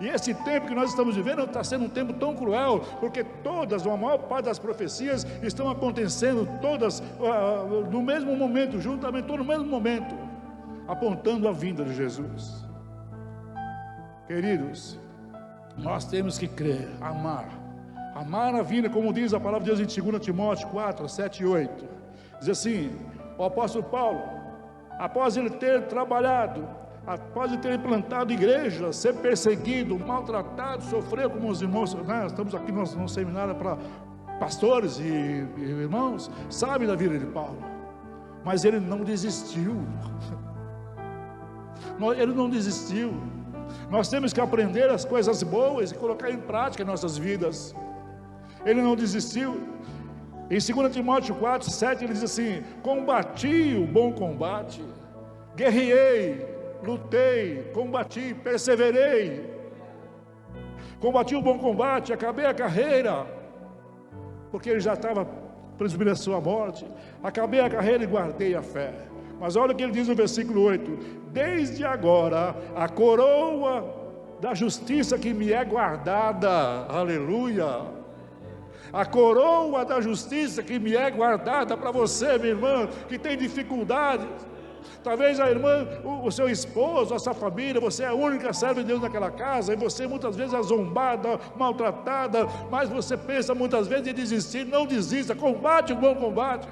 e esse tempo que nós estamos vivendo está sendo um tempo tão cruel, porque a maior parte das profecias estão acontecendo todas no mesmo momento, juntamente, todo no mesmo momento, apontando a vinda de Jesus. Queridos, nós temos que crer, amar a vinda, como diz a palavra de Deus em 2 Timóteo 4, 7 e 8, diz assim, o apóstolo Paulo, após ele ter trabalhado, após ele ter implantado igrejas, ser perseguido, maltratado, sofreu como os irmãos, né? Estamos aqui no seminário para pastores e irmãos, sabem da vida de Paulo, mas ele não desistiu. Ele não desistiu. Nós temos que aprender as coisas boas e colocar em prática em nossas vidas. Ele não desistiu. Em 2 Timóteo 4, 7 ele diz assim, combati o bom combate, guerreei, lutei, combati, perseverei, combati o bom combate, acabei a carreira, porque ele já estava pressumindo a sua morte, acabei a carreira e guardei a fé. Mas olha o que ele diz no versículo 8, desde agora a coroa da justiça que me é guardada, aleluia, a coroa da justiça que me é guardada para você, minha irmã, que tem dificuldades. Talvez a irmã, o seu esposo, a sua família, você é a única serva de Deus naquela casa, e você muitas vezes é zombada, maltratada, mas você pensa muitas vezes em desistir. Não desista, combate o bom combate,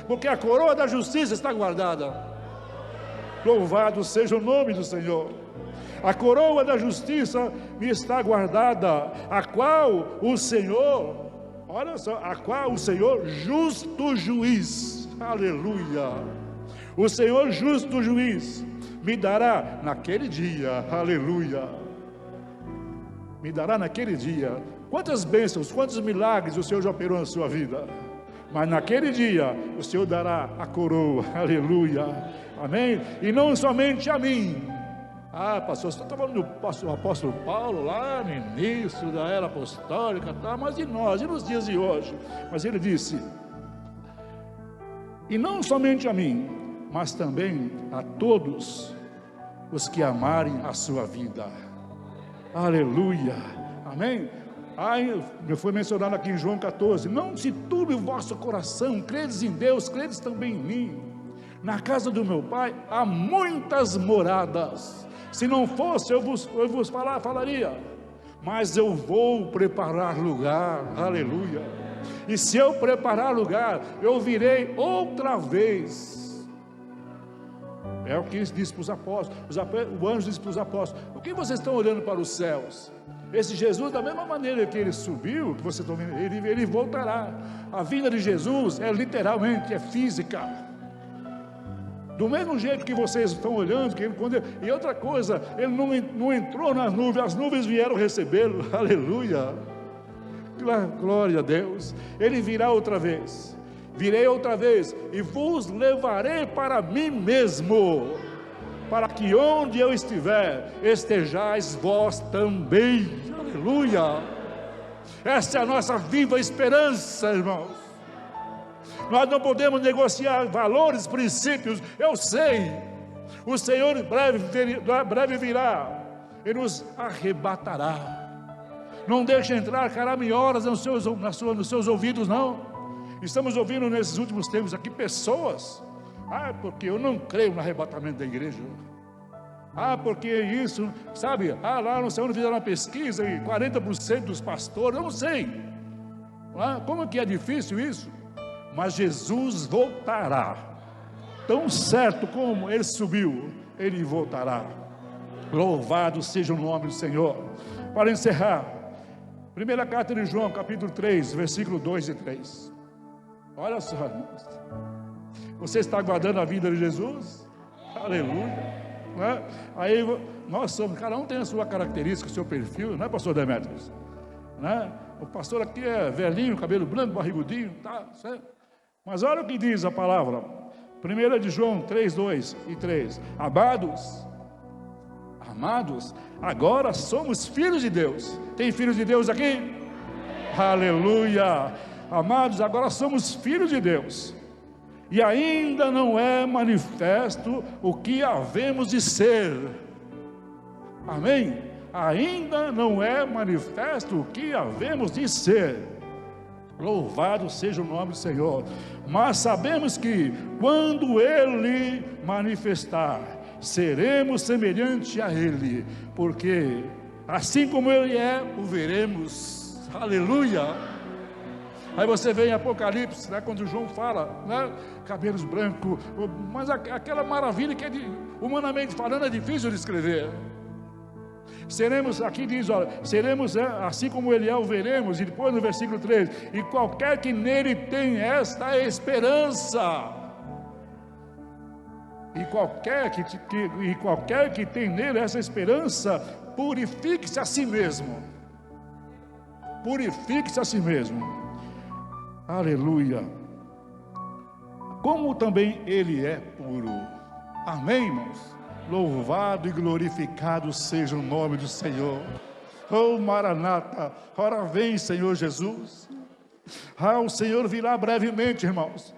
porque a coroa da justiça está guardada. Louvado seja o nome do Senhor. A coroa da justiça me está guardada, a qual o Senhor, olha só, a qual o Senhor justo juiz, aleluia, o Senhor justo juiz me dará naquele dia, aleluia, me dará naquele dia. Quantas bênçãos, quantos milagres o Senhor já operou na sua vida, mas naquele dia o Senhor dará a coroa, aleluia, amém? E não somente a mim. Pastor, você está falando do apóstolo Paulo lá no início da era apostólica, tá? Mas e nós, e nos dias de hoje? Mas ele disse, e não somente a mim, mas também a todos os que amarem a sua vida, aleluia, amém? Foi mencionado aqui em João 14, não se turbe o vosso coração, credes em Deus, credes também em mim, na casa do meu Pai há muitas moradas, se não fosse eu vos falaria, mas eu vou preparar lugar, aleluia, e se eu preparar lugar, eu virei outra vez. É o que disse para os apóstolos, o anjo disse para os apóstolos, o que vocês estão olhando para os céus? Esse Jesus, da mesma maneira que ele subiu, que vocês estão vendo, ele voltará. A vinda de Jesus é literalmente, é física. Do mesmo jeito que vocês estão olhando, e outra coisa, ele não entrou nas nuvens, as nuvens vieram recebê-lo, aleluia, glória a Deus. Ele virá outra vez, virei outra vez, e vos levarei para mim mesmo, para que onde eu estiver, estejais vós também, aleluia. Essa é a nossa viva esperança, irmãos. Nós não podemos negociar valores, princípios. Eu sei, o Senhor breve virá e nos arrebatará. Não deixe entrar caraminholas nos seus ouvidos, não. Estamos ouvindo nesses últimos tempos aqui pessoas, porque eu não creio no arrebatamento da igreja. Porque isso, sabe, lá no céu fizeram uma pesquisa e 40% dos pastores, eu não sei. Como que é difícil isso? Mas Jesus voltará, tão certo como ele subiu, ele voltará. Louvado seja o nome do Senhor. Para encerrar, primeira carta de João, capítulo 3, versículo 2 e 3. Olha só, irmãos, você está aguardando a vinda de Jesus? Aleluia, né? Aí nós somos, cada um tem a sua característica, o seu perfil, não é, pastor Demetrios? Né? O pastor aqui é velhinho, cabelo branco, barrigudinho, tá certo? Mas olha o que diz a palavra, 1 de João 3, 2 e 3, amados, agora somos filhos de Deus. Tem filhos de Deus aqui? Aleluia, amados, agora somos filhos de Deus, e ainda não é manifesto o que havemos de ser, amém? Ainda não é manifesto o que havemos de ser. Louvado seja o nome do Senhor. Mas sabemos que quando Ele manifestar, seremos semelhantes a Ele, porque assim como Ele é, o veremos. Aleluia. Aí você vê em Apocalipse, né, quando João fala, né, cabelos brancos, mas aquela maravilha que humanamente falando é difícil de escrever. Seremos, aqui diz, olha, seremos assim como Ele é, o veremos. E depois no versículo 3, e qualquer que nele tem esta esperança, e qualquer que tem nele essa esperança, purifique-se a si mesmo. Purifique-se a si mesmo. Aleluia. Como também Ele é puro. Amém, irmãos? Louvado e glorificado seja o nome do Senhor. Oh Maranata, ora vem Senhor Jesus. O Senhor virá brevemente, irmãos.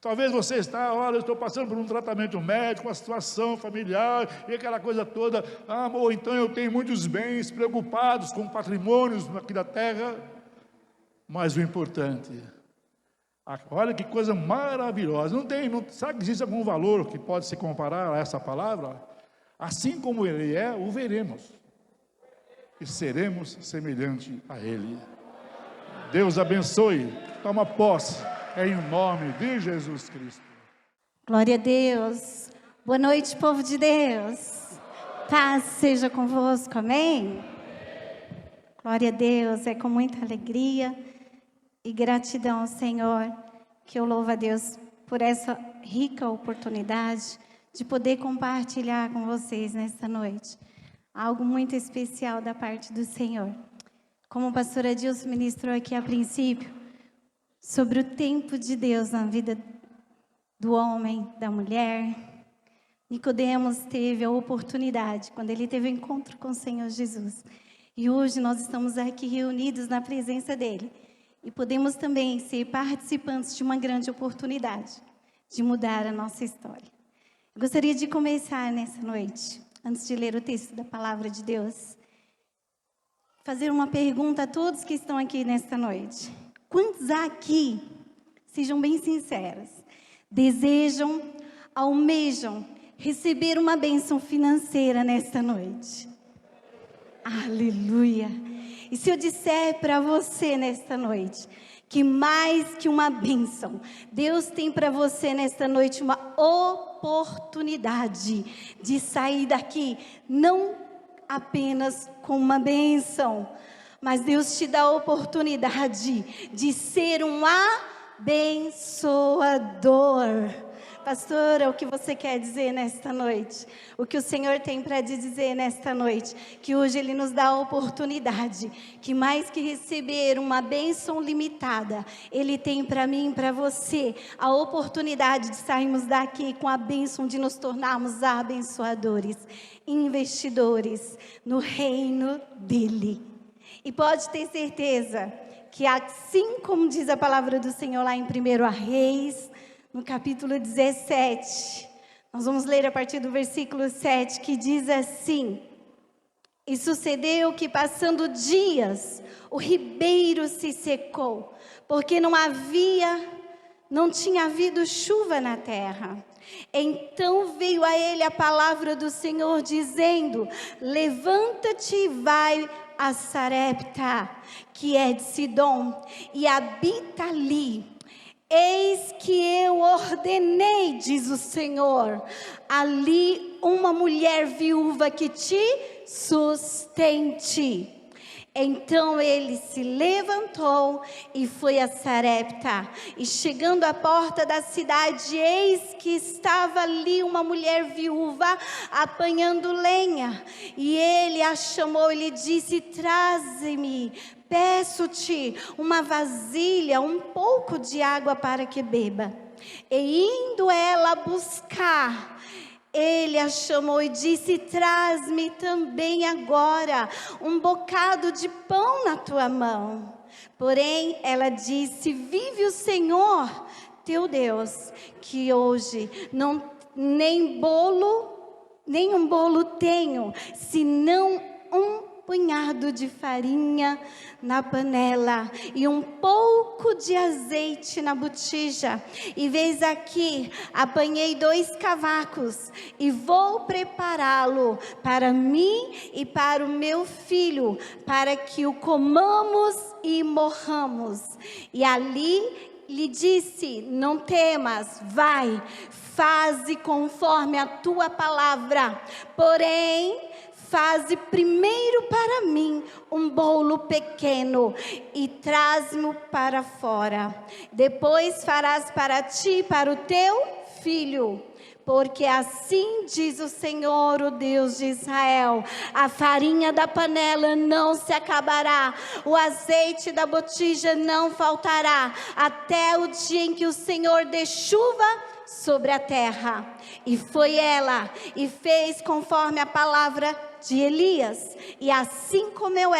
Talvez você está, olha, eu estou passando por um tratamento médico, uma situação familiar, e aquela coisa toda, ou então eu tenho muitos bens, preocupados com patrimônios aqui da terra, mas o importante, olha que coisa maravilhosa, sabe que existe algum valor que pode se comparar a essa palavra? Assim como Ele é, o veremos, e seremos semelhante a Ele. Deus abençoe, toma posse, em nome de Jesus Cristo. Glória a Deus. Boa noite, povo de Deus. Paz seja convosco, amém? Glória a Deus, é com muita alegria e gratidão ao Senhor que eu louvo a Deus por essa rica oportunidade de poder compartilhar com vocês nesta noite algo muito especial da parte do Senhor. Como o pastor Adilson ministrou aqui a princípio, sobre o tempo de Deus na vida do homem, da mulher, Nicodemos teve a oportunidade, quando ele teve o encontro com o Senhor Jesus. E hoje nós estamos aqui reunidos na presença dele. E podemos também ser participantes de uma grande oportunidade de mudar a nossa história. Eu gostaria de começar nessa noite, antes de ler o texto da palavra de Deus, fazer uma pergunta a todos que estão aqui nesta noite. Quantos aqui, sejam bem sinceros, desejam, almejam receber uma bênção financeira nesta noite? Aleluia! E se eu disser para você nesta noite, que mais que uma bênção, Deus tem para você nesta noite uma oportunidade de sair daqui, não apenas com uma bênção, mas Deus te dá a oportunidade de ser um abençoador. Pastora, o que você quer dizer nesta noite? O que o Senhor tem para dizer nesta noite? Que hoje Ele nos dá a oportunidade, que mais que receber uma bênção limitada, Ele tem para mim e para você a oportunidade de sairmos daqui com a bênção de nos tornarmos abençoadores, investidores no reino dEle. E pode ter certeza que assim como diz a palavra do Senhor lá em 1 Reis, no capítulo 17, nós vamos ler a partir do versículo 7, que diz assim: E sucedeu que passando dias, o ribeiro se secou, porque não tinha havido chuva na terra. Então veio a ele a palavra do Senhor dizendo: Levanta-te e vai a Sarepta, que é de Sidom, e habita ali. Eis que eu ordenei, diz o Senhor, ali uma mulher viúva que te sustente. Então ele se levantou e foi a Sarepta. E chegando à porta da cidade, eis que estava ali uma mulher viúva apanhando lenha. E ele a chamou e lhe disse: Traze-me, peço-te, uma vasilha, um pouco de água para que beba. E indo ela buscar, ele a chamou e disse: Traz-me também agora um bocado de pão na tua mão. Porém ela disse: Vive o Senhor teu Deus, que hoje nem um bolo tenho, senão um punhado de farinha na panela e um pouco de azeite na botija. E veis aqui, apanhei 2 cavacos e vou prepará-lo para mim e para o meu filho, para que o comamos e morramos. E ali lhe disse: Não temas, vai, faze conforme a tua palavra, porém faze primeiro para mim um bolo pequeno e traz-me para fora. Depois farás para ti e para o teu filho. Porque assim diz o Senhor, o Deus de Israel: a farinha da panela não se acabará, o azeite da botija não faltará, até o dia em que o Senhor dê chuva sobre a terra. E foi ela e fez conforme a palavra de Elias, e assim comeu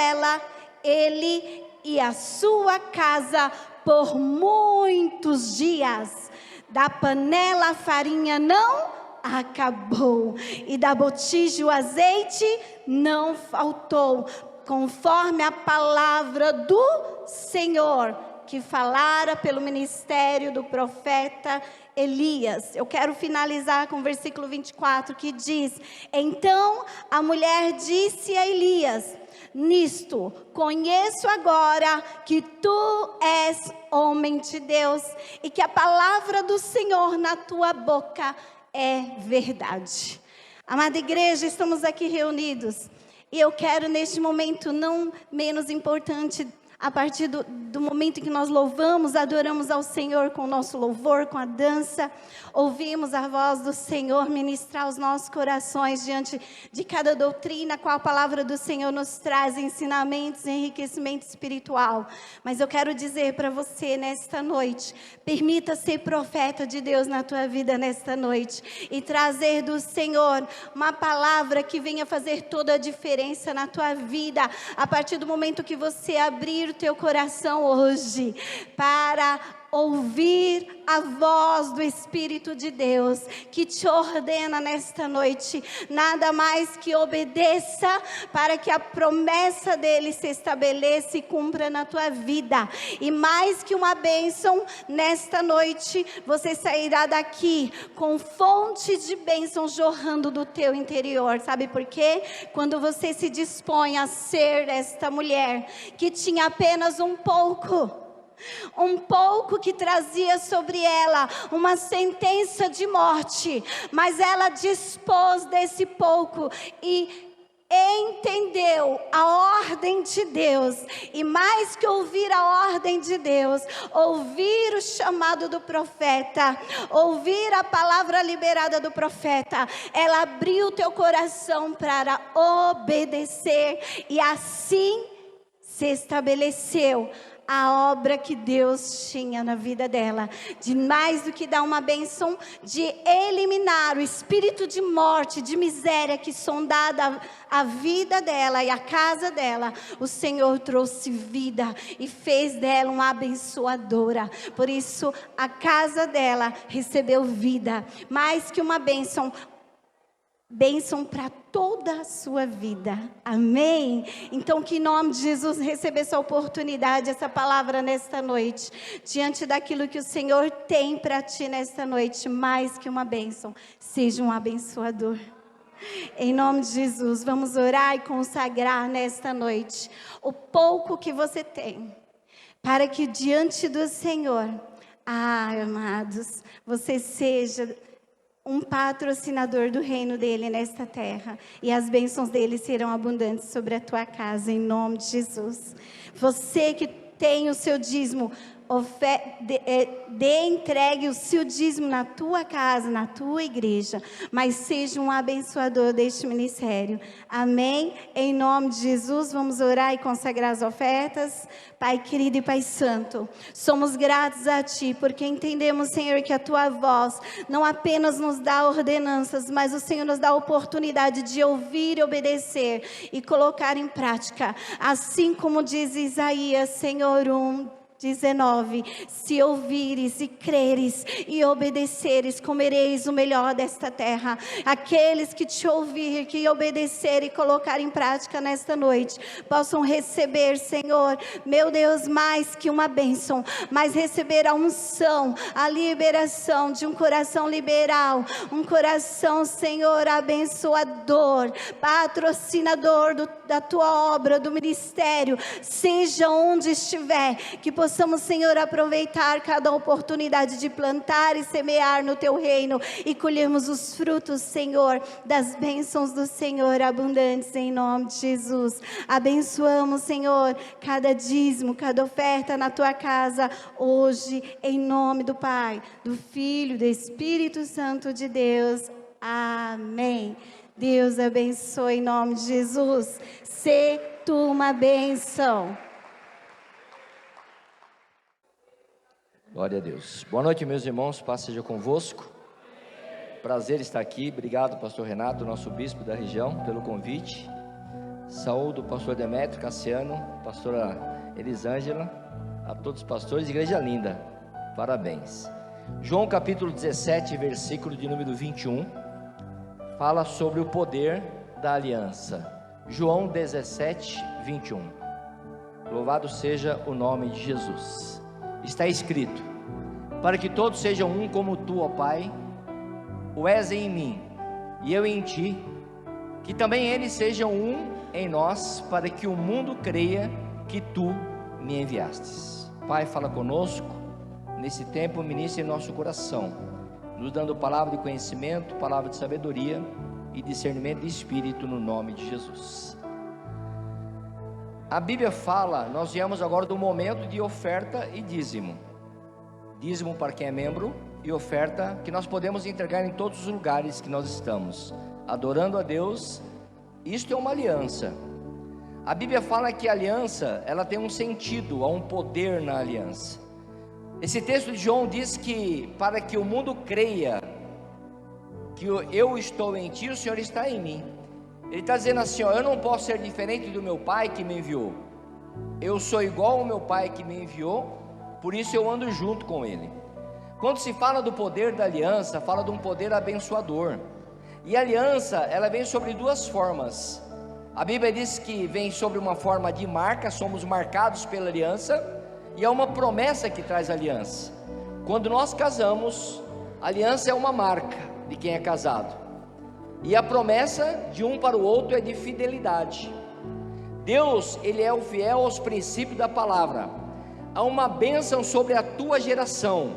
ele e a sua casa por muitos dias. Da panela a farinha não acabou, e da botija o azeite não faltou, conforme a palavra do Senhor, que falara pelo ministério do profeta Elias. Eu quero finalizar com o versículo 24, que diz: Então a mulher disse a Elias: Nisto conheço agora que tu és homem de Deus, e que a palavra do Senhor na tua boca é verdade. Amada igreja, estamos aqui reunidos e eu quero neste momento, não menos importante, a partir do momento em que nós louvamos, adoramos ao Senhor com o nosso louvor, com a dança, ouvimos a voz do Senhor ministrar os nossos corações diante de cada doutrina, qual a palavra do Senhor nos traz, ensinamentos, enriquecimento espiritual. Mas eu quero dizer para você nesta noite, permita ser profeta de Deus na tua vida nesta noite e trazer do Senhor uma palavra que venha fazer toda a diferença na tua vida, a partir do momento que você abrir o teu coração hoje para ouvir a voz do Espírito de Deus que te ordena nesta noite, nada mais que obedeça para que a promessa dele se estabeleça e cumpra na tua vida. E mais que uma bênção, nesta noite você sairá daqui com fonte de bênção jorrando do teu interior. Sabe por quê? Quando você se dispõe a ser esta mulher que tinha apenas um pouco que trazia sobre ela uma sentença de morte, mas ela dispôs desse pouco e entendeu a ordem de Deus, e mais que ouvir a ordem de Deus, ouvir o chamado do profeta, ouvir a palavra liberada do profeta, ela abriu o teu coração para obedecer, e assim se estabeleceu a obra que Deus tinha na vida dela, de mais do que dar uma bênção, de eliminar o espírito de morte, de miséria que sondava a vida dela e a casa dela. O Senhor trouxe vida e fez dela uma abençoadora. Por isso a casa dela recebeu vida, mais que uma bênção para toda a sua vida, amém? Então que em nome de Jesus receba essa oportunidade, essa palavra nesta noite, diante daquilo que o Senhor tem para ti nesta noite, mais que uma bênção, seja um abençoador. Em nome de Jesus, vamos orar e consagrar nesta noite o pouco que você tem, para que diante do Senhor, amados, você seja um patrocinador do reino dele nesta terra, e as bênçãos dele serão abundantes sobre a tua casa, em nome de Jesus. Você que tem o seu dízimo, entregue o seu dízimo na tua casa, na tua igreja, mas seja um abençoador deste ministério, amém? Em nome de Jesus, vamos orar e consagrar as ofertas. Pai querido e Pai santo, somos gratos a Ti, porque entendemos, Senhor, que a Tua voz não apenas nos dá ordenanças, mas o Senhor nos dá a oportunidade de ouvir e obedecer e colocar em prática, assim como diz Isaías, Senhor, 19, se ouvires e creres e obedeceres, comereis o melhor desta terra. Aqueles que te ouvir, que obedecer e colocar em prática nesta noite, possam receber, Senhor, meu Deus, mais que uma bênção, mas receber a unção, a liberação de um coração liberal, um coração, Senhor, abençoador, patrocinador da tua obra, do ministério, seja onde estiver, que possamos, Senhor, aproveitar cada oportunidade de plantar e semear no Teu reino e colhermos os frutos, Senhor, das bênçãos do Senhor abundantes em nome de Jesus. Abençoamos, Senhor, cada dízimo, cada oferta na Tua casa hoje, em nome do Pai, do Filho, do Espírito Santo de Deus. Amém. Deus abençoe em nome de Jesus. Sê tu uma bênção. Glória a Deus. Boa noite, meus irmãos, paz seja convosco. Prazer estar aqui. Obrigado, pastor Renato, nosso bispo da região, pelo convite. Saúdo o pastor Demétrio, Cassiano, pastora Elisângela, a todos os pastores, igreja linda, parabéns. João capítulo 17, versículo de número 21, fala sobre o poder da aliança. João 17, 21. Louvado seja o nome de Jesus. Está escrito: para que todos sejam um como tu, ó Pai, o és em mim e eu em ti, que também eles sejam um em nós, para que o mundo creia que tu me enviastes. Pai, fala conosco nesse tempo, ministra em nosso coração, nos dando palavra de conhecimento, palavra de sabedoria e discernimento de espírito, no nome de Jesus. A Bíblia fala, nós viemos agora do momento de oferta e dízimo. Dízimo para quem é membro e oferta que nós podemos entregar em todos os lugares que nós estamos, adorando a Deus. Isto é uma aliança. A Bíblia fala que a aliança, ela tem um sentido, há um poder na aliança. Esse texto de João diz que para que o mundo creia que eu estou em ti, o Senhor está em mim. Ele está dizendo assim, ó, eu não posso ser diferente do meu Pai que me enviou. Eu sou igual ao meu Pai que me enviou, por isso eu ando junto com Ele. Quando se fala do poder da aliança, fala de um poder abençoador. E a aliança, ela vem sobre duas formas. A Bíblia diz que vem sobre uma forma de marca, somos marcados pela aliança, e é uma promessa que traz aliança. Quando nós casamos, a aliança é uma marca de quem é casado, e a promessa de um para o outro é de fidelidade. Deus, Ele é o fiel aos princípios da palavra. Há uma bênção sobre a tua geração,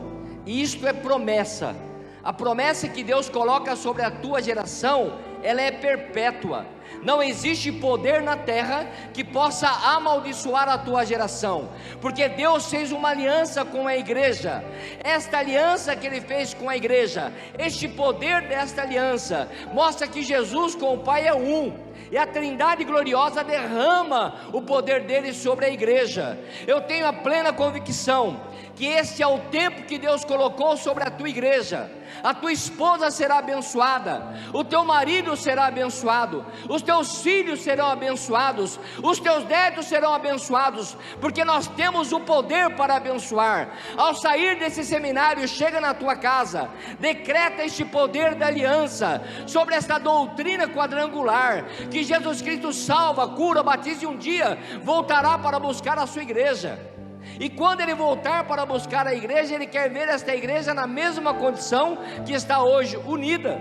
e isto é promessa. A promessa que Deus coloca sobre a tua geração, ela é perpétua. Não existe poder na terra que possa amaldiçoar a tua geração, porque Deus fez uma aliança com a igreja. Esta aliança que Ele fez com a igreja, este poder desta aliança, mostra que Jesus com o Pai é um, e a Trindade gloriosa derrama o poder dele sobre a igreja. Eu tenho a plena convicção que este é o tempo que Deus colocou sobre a tua igreja. A tua esposa será abençoada, o teu marido será abençoado, os teus filhos serão abençoados, os teus netos serão abençoados, porque nós temos o poder para abençoar. Ao sair desse seminário, chega na tua casa, decreta este poder da aliança sobre esta doutrina quadrangular, que Jesus Cristo salva, cura, batiza, e um dia voltará para buscar a sua igreja. E quando Ele voltar para buscar a igreja, Ele quer ver esta igreja na mesma condição que está hoje, unida.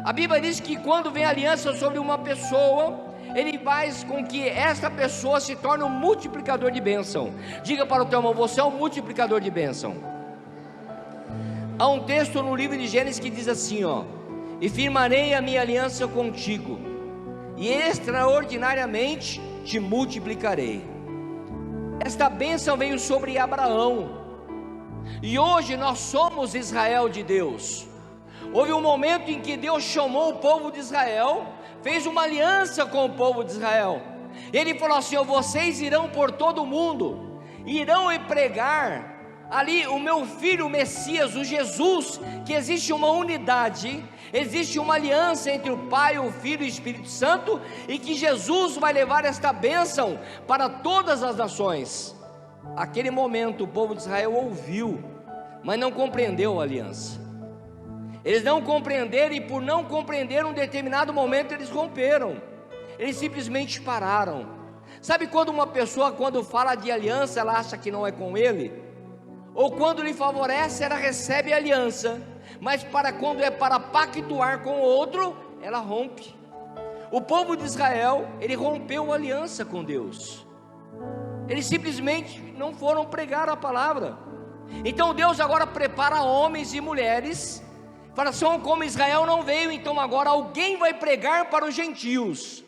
A Bíblia diz que quando vem aliança sobre uma pessoa, Ele faz com que esta pessoa se torne um multiplicador de bênção. Diga para o teu irmão, você é um multiplicador de bênção. Há um texto no livro de Gênesis que diz assim, ó: e firmarei a minha aliança contigo, e extraordinariamente te multiplicarei. Esta bênção veio sobre Abraão, e hoje nós somos Israel de Deus. Houve um momento em que Deus chamou o povo de Israel, fez uma aliança com o povo de Israel. Ele falou assim, vocês irão por todo o mundo, irão pregar ali o meu filho, o Messias, o Jesus, que existe uma unidade, existe uma aliança entre o Pai, o Filho e o Espírito Santo, e que Jesus vai levar esta bênção para todas as nações. Aquele momento o povo de Israel ouviu, mas não compreendeu a aliança. Eles não compreenderam, e por não compreender um determinado momento eles romperam, eles simplesmente pararam. Sabe quando uma pessoa, quando fala de aliança, ela acha que não é com ele? Ou quando lhe favorece, ela recebe a aliança, mas quando é para pactuar com o outro, ela rompe. O povo de Israel, ele rompeu a aliança com Deus. Eles simplesmente não foram pregar a palavra. Então Deus agora prepara homens e mulheres, fala assim, como Israel não veio, então agora alguém vai pregar para os gentios.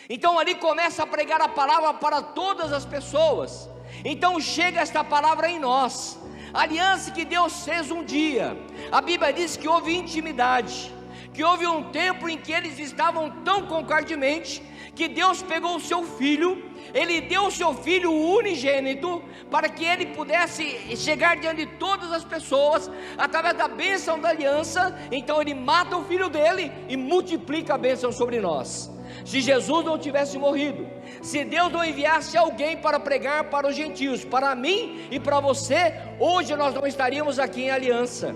Então ali começa a pregar a palavra para todas as pessoas. Então chega esta palavra em nós. A aliança que Deus fez um dia, a Bíblia diz que houve intimidade, que houve um tempo em que eles estavam tão concordemente, que Deus pegou o seu filho, Ele deu o seu filho unigênito, para que ele pudesse chegar diante de todas as pessoas, através da bênção da aliança. Então Ele mata o filho dele e multiplica a bênção sobre nós. Se Jesus não tivesse morrido, se Deus não enviasse alguém para pregar para os gentios, para mim e para você, hoje nós não estaríamos aqui em aliança.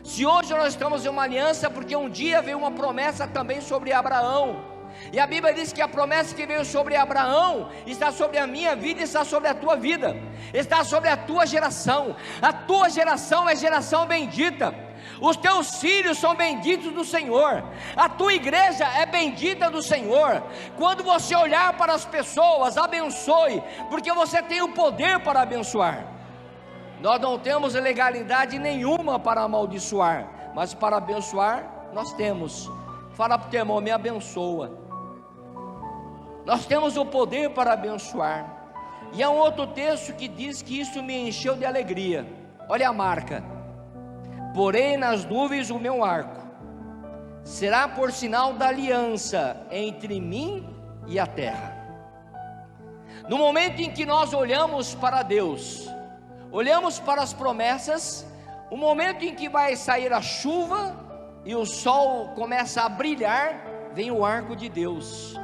Se hoje nós estamos em uma aliança, porque um dia veio uma promessa também sobre Abraão, e a Bíblia diz que a promessa que veio sobre Abraão está sobre a minha vida, está sobre a tua vida, está sobre a tua geração. A tua geração é geração bendita. Os teus filhos são benditos do Senhor, a tua igreja é bendita do Senhor. Quando você olhar para as pessoas, abençoe, porque você tem o poder para abençoar. Nós não temos legalidade nenhuma para amaldiçoar, mas para abençoar nós temos. Fala para o teu irmão, me abençoa. Nós temos o poder para abençoar. E há um outro texto que diz que isso me encheu de alegria. Olha a marca: porém nas nuvens o meu arco, será por sinal da aliança entre mim e a terra. No momento em que nós olhamos para Deus, olhamos para as promessas, o momento em que vai sair a chuva e o sol começa a brilhar, vem o arco de Deus.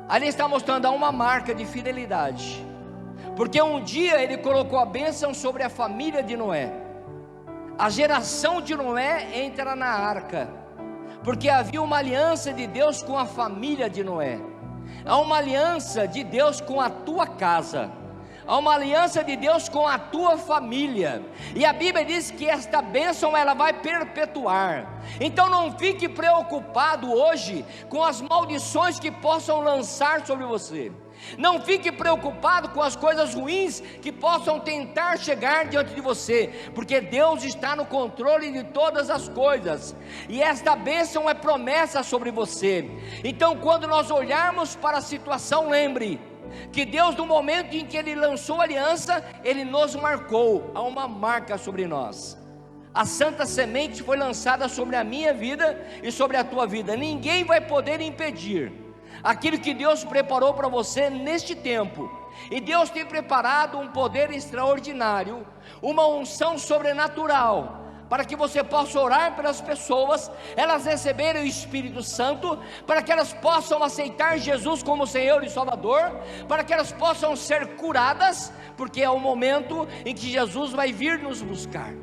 Ali está mostrando uma marca de fidelidade, porque um dia Ele colocou a bênção sobre a família de Noé. A geração de Noé entra na arca, porque havia uma aliança de Deus com a família de Noé. Há uma aliança de Deus com a tua casa, há uma aliança de Deus com a tua família, e a Bíblia diz que esta bênção ela vai perpetuar. Então não fique preocupado hoje com as maldições que possam lançar sobre você. Não fique preocupado com as coisas ruins que possam tentar chegar diante de você, porque Deus está no controle de todas as coisas, e esta bênção é promessa sobre você. Então quando nós olharmos para a situação, lembre que Deus, no momento em que Ele lançou a aliança, Ele nos marcou. Há uma marca sobre nós. A santa semente foi lançada sobre a minha vida e sobre a tua vida. Ninguém vai poder impedir aquilo que Deus preparou para você neste tempo. E Deus tem preparado um poder extraordinário, uma unção sobrenatural, para que você possa orar pelas pessoas, elas receberem o Espírito Santo, para que elas possam aceitar Jesus como Senhor e Salvador, para que elas possam ser curadas, porque é o momento em que Jesus vai vir nos buscar.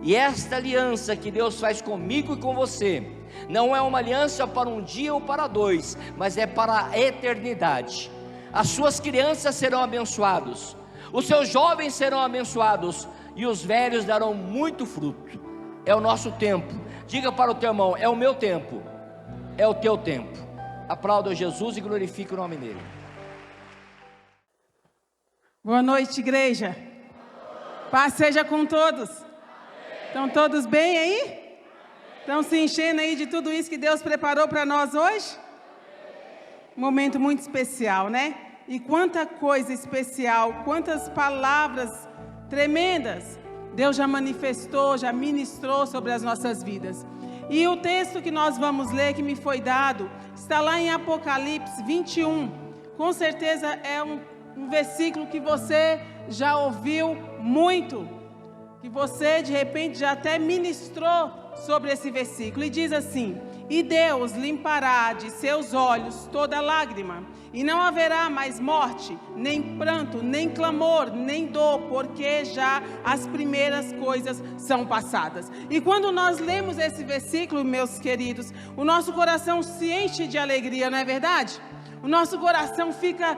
E esta aliança que Deus faz comigo e com você, não é uma aliança para um dia ou para dois, mas é para a eternidade. As suas crianças serão abençoados, os seus jovens serão abençoados, e os velhos darão muito fruto. É o nosso tempo. Diga para o teu irmão: é o meu tempo, é o teu tempo. Aplauda Jesus e glorifique o nome dele. Boa noite, igreja. Paz seja com todos. Estão todos bem aí? Estão se enchendo aí de tudo isso que Deus preparou para nós hoje? Um momento muito especial, né? E quanta coisa especial, quantas palavras tremendas Deus já manifestou, já ministrou sobre as nossas vidas. E o texto que nós vamos ler, que me foi dado, está lá em Apocalipse 21. Com certeza é um versículo que você já ouviu muito, que você de repente já até ministrou sobre esse versículo. E diz assim: e Deus limpará de seus olhos toda lágrima, e não haverá mais morte, nem pranto, nem clamor, nem dor, porque já as primeiras coisas são passadas. E quando nós lemos esse versículo, meus queridos, o nosso coração se enche de alegria, não é verdade? O nosso coração fica,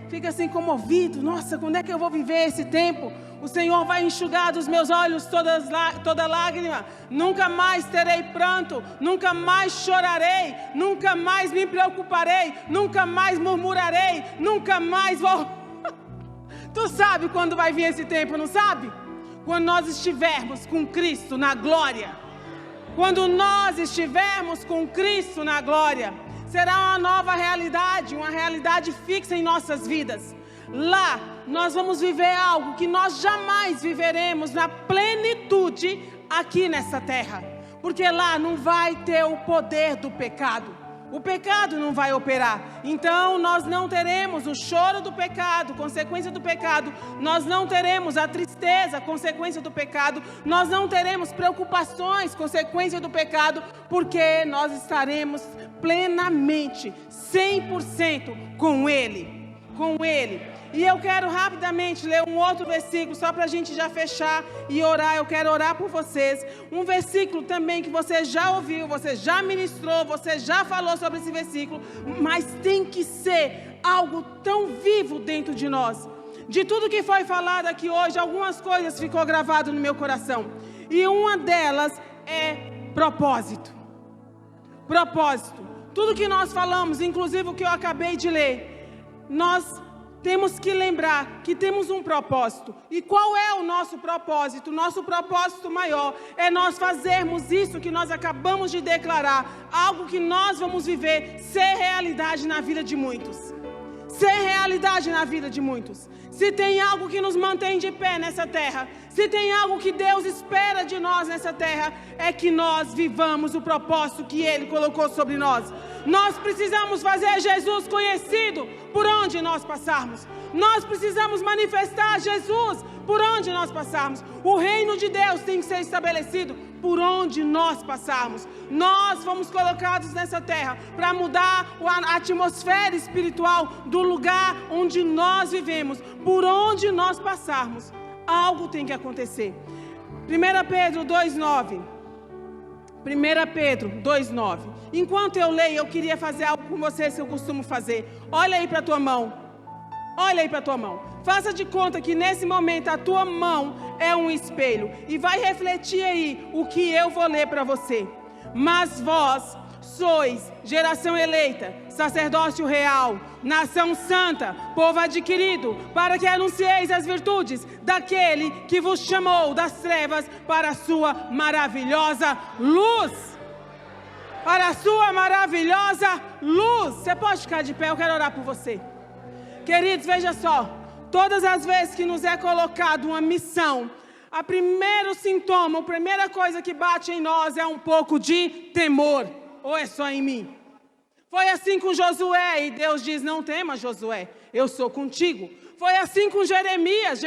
fica assim comovido. Nossa, quando é que eu vou viver esse tempo? O Senhor vai enxugar dos meus olhos toda lágrima. Nunca mais terei pranto, nunca mais chorarei, nunca mais me preocuparei, nunca mais murmurarei, nunca mais vou... Tu sabe quando vai vir esse tempo, não sabe? Quando nós estivermos com Cristo na glória. Quando nós estivermos com Cristo na glória, será uma nova realidade, uma realidade fixa em nossas vidas. Lá nós vamos viver algo que nós jamais viveremos na plenitude aqui nessa terra, porque lá não vai ter o poder do pecado. O pecado não vai operar. Então nós não teremos o choro do pecado, consequência do pecado. Nós não teremos a tristeza, consequência do pecado. Nós não teremos preocupações, consequência do pecado, porque nós estaremos plenamente, 100% com Ele. Com Ele. E eu quero rapidamente ler um outro versículo, só para a gente já fechar e orar. Eu quero orar por vocês. Um versículo também que você já ouviu, você já ministrou, você já falou sobre esse versículo, mas tem que ser algo tão vivo dentro de nós. De tudo que foi falado aqui hoje, algumas coisas ficou gravado no meu coração. E uma delas é propósito. Propósito. Tudo que nós falamos, inclusive o que eu acabei de ler, nós temos que lembrar que temos um propósito. E qual é o nosso propósito? Nosso propósito maior é nós fazermos isso que nós acabamos de declarar, algo que nós vamos viver, ser realidade na vida de muitos. Ser realidade na vida de muitos. Se tem algo que nos mantém de pé nessa terra, se tem algo que Deus espera de nós nessa terra, é que nós vivamos o propósito que Ele colocou sobre nós. Nós precisamos fazer Jesus conhecido por onde nós passarmos. Nós precisamos manifestar Jesus por onde nós passarmos. O reino de Deus tem que ser estabelecido por onde nós passarmos. Nós fomos colocados nessa terra para mudar a atmosfera espiritual do lugar onde nós vivemos. Por onde nós passarmos, algo tem que acontecer. 1 Pedro 2,9. 1 Pedro 2,9. Enquanto eu leio, eu queria fazer algo com vocês que eu costumo fazer. Olha aí para a tua mão. Olha aí para a tua mão. Faça de conta que nesse momento a tua mão é um espelho. E vai refletir aí o que eu vou ler para você. Mas vós sois geração eleita, sacerdócio real, nação santa, povo adquirido, para que anuncieis as virtudes daquele que vos chamou das trevas para a sua maravilhosa luz. Para a sua maravilhosa luz. Você pode ficar de pé, eu quero orar por você. Queridos, veja só, todas as vezes que nos é colocado uma missão, o primeiro sintoma, a primeira coisa que bate em nós é um pouco de temor. Ou é só em mim? Foi assim com Josué, e Deus diz, não temas, Josué, eu sou contigo. Foi assim com Jeremias,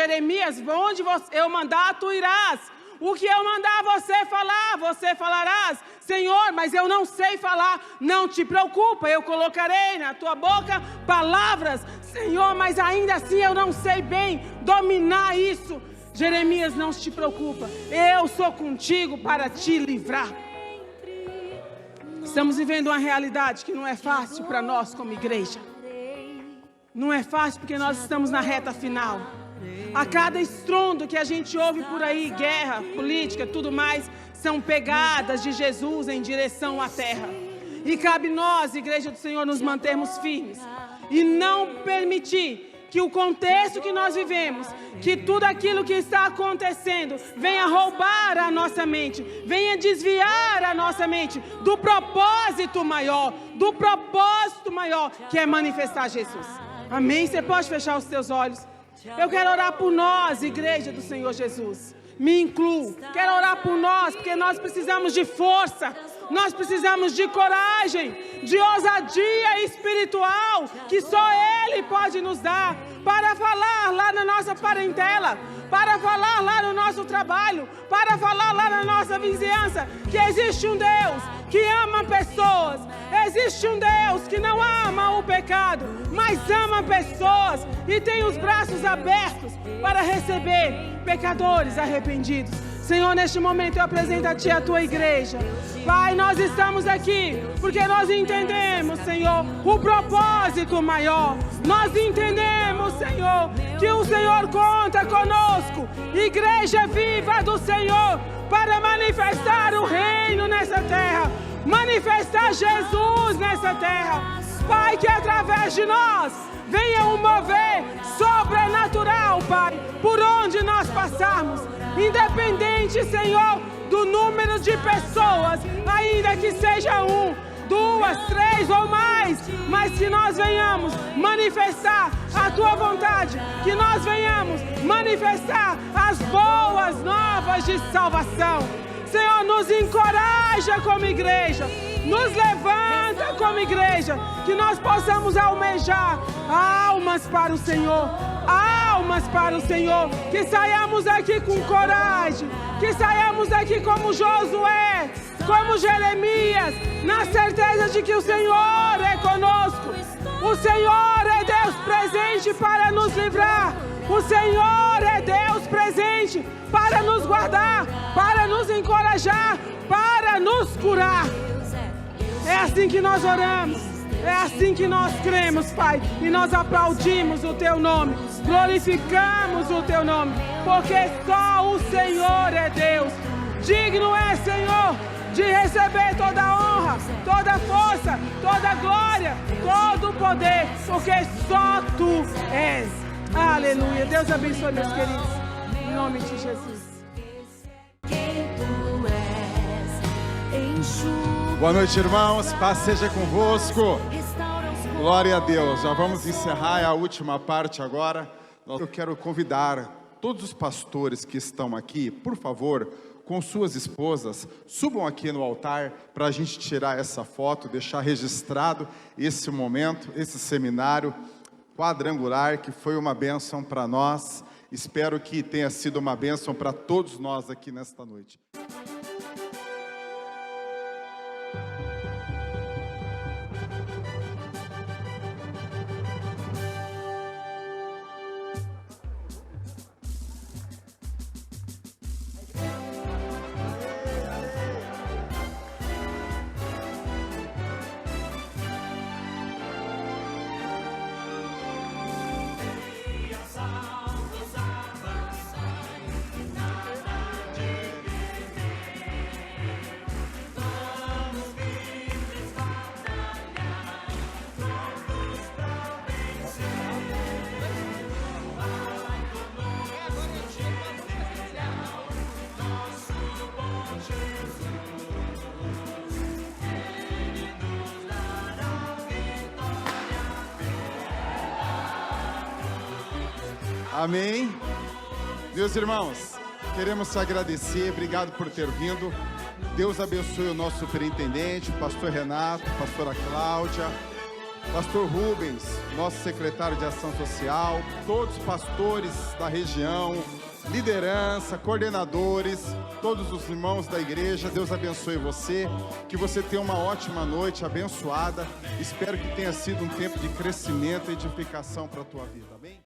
onde eu mandar, tu irás. O que eu mandar você falar, você falarás. Senhor, mas eu não sei falar. Não te preocupa, eu colocarei na tua boca palavras. Senhor, mas ainda assim eu não sei bem dominar isso. Jeremias, não se preocupa, eu sou contigo para te livrar. Estamos vivendo uma realidade que não é fácil para nós como igreja. Não é fácil porque nós estamos na reta final. A cada estrondo que a gente ouve por aí, guerra, política, tudo mais, são pegadas de Jesus em direção à terra. E cabe nós, Igreja do Senhor, nos mantermos firmes e não permitir que o contexto que nós vivemos, que tudo aquilo que está acontecendo, venha roubar a nossa mente, venha desviar a nossa mente do propósito maior, que é manifestar Jesus. Amém? Você pode fechar os seus olhos? Eu quero orar por nós, Igreja do Senhor Jesus. Me incluo. Quero orar por nós, porque nós precisamos de força. Nós precisamos de coragem, de ousadia espiritual, que só Ele pode nos dar, para falar lá na nossa parentela, para falar lá no nosso trabalho, para falar lá na nossa vizinhança, que existe um Deus que ama pessoas, existe um Deus que não ama o pecado, mas ama pessoas e tem os braços abertos para receber pecadores arrependidos. Senhor, neste momento eu apresento a Ti a Tua igreja. Pai, nós estamos aqui porque nós entendemos, Senhor, o propósito maior. Nós entendemos, Senhor, que o Senhor conta conosco, Igreja viva do Senhor, para manifestar o reino nessa terra, manifestar Jesus nessa terra. Pai, que através de nós venha um mover sobrenatural, Pai, por onde nós passarmos. Independente, Senhor, do número de pessoas, ainda que seja 1, 2, 3 ou mais, mas que nós venhamos manifestar a Tua vontade, que nós venhamos manifestar as boas novas de salvação. Senhor, nos encoraja como igreja, nos levanta como igreja, que nós possamos almejar almas para o Senhor, almas para o Senhor, que saiamos daqui com coragem, que saiamos daqui como Josué, como Jeremias, na certeza de que o Senhor é conosco, o Senhor é Deus presente para nos livrar, o Senhor é Deus presente para nos guardar, para nos encorajar, para nos curar. É assim que nós oramos, é assim que nós cremos, Pai, e nós aplaudimos o Teu nome, glorificamos o Teu nome, porque só o Senhor é Deus. Digno é, Senhor, de receber toda a honra, toda a força, toda a glória, todo o poder, porque só Tu és. Aleluia. Deus abençoe, meus queridos. Em nome de Jesus. Boa noite, irmãos. Paz seja convosco. Glória a Deus. Já vamos encerrar a última parte agora. Eu quero convidar todos os pastores que estão aqui, por favor, com suas esposas, subam aqui no altar para a gente tirar essa foto, deixar registrado esse momento, esse seminário quadrangular que foi uma bênção para nós. Espero que tenha sido uma bênção para todos nós aqui nesta noite. Amém. Meus irmãos, queremos te agradecer, obrigado por ter vindo. Deus abençoe o nosso superintendente, o pastor Renato, a pastora Cláudia, pastor Rubens, nosso secretário de Ação Social, todos os pastores da região, liderança, coordenadores, todos os irmãos da igreja. Deus abençoe você, que você tenha uma ótima noite abençoada. Espero que tenha sido um tempo de crescimento e edificação para a tua vida, amém?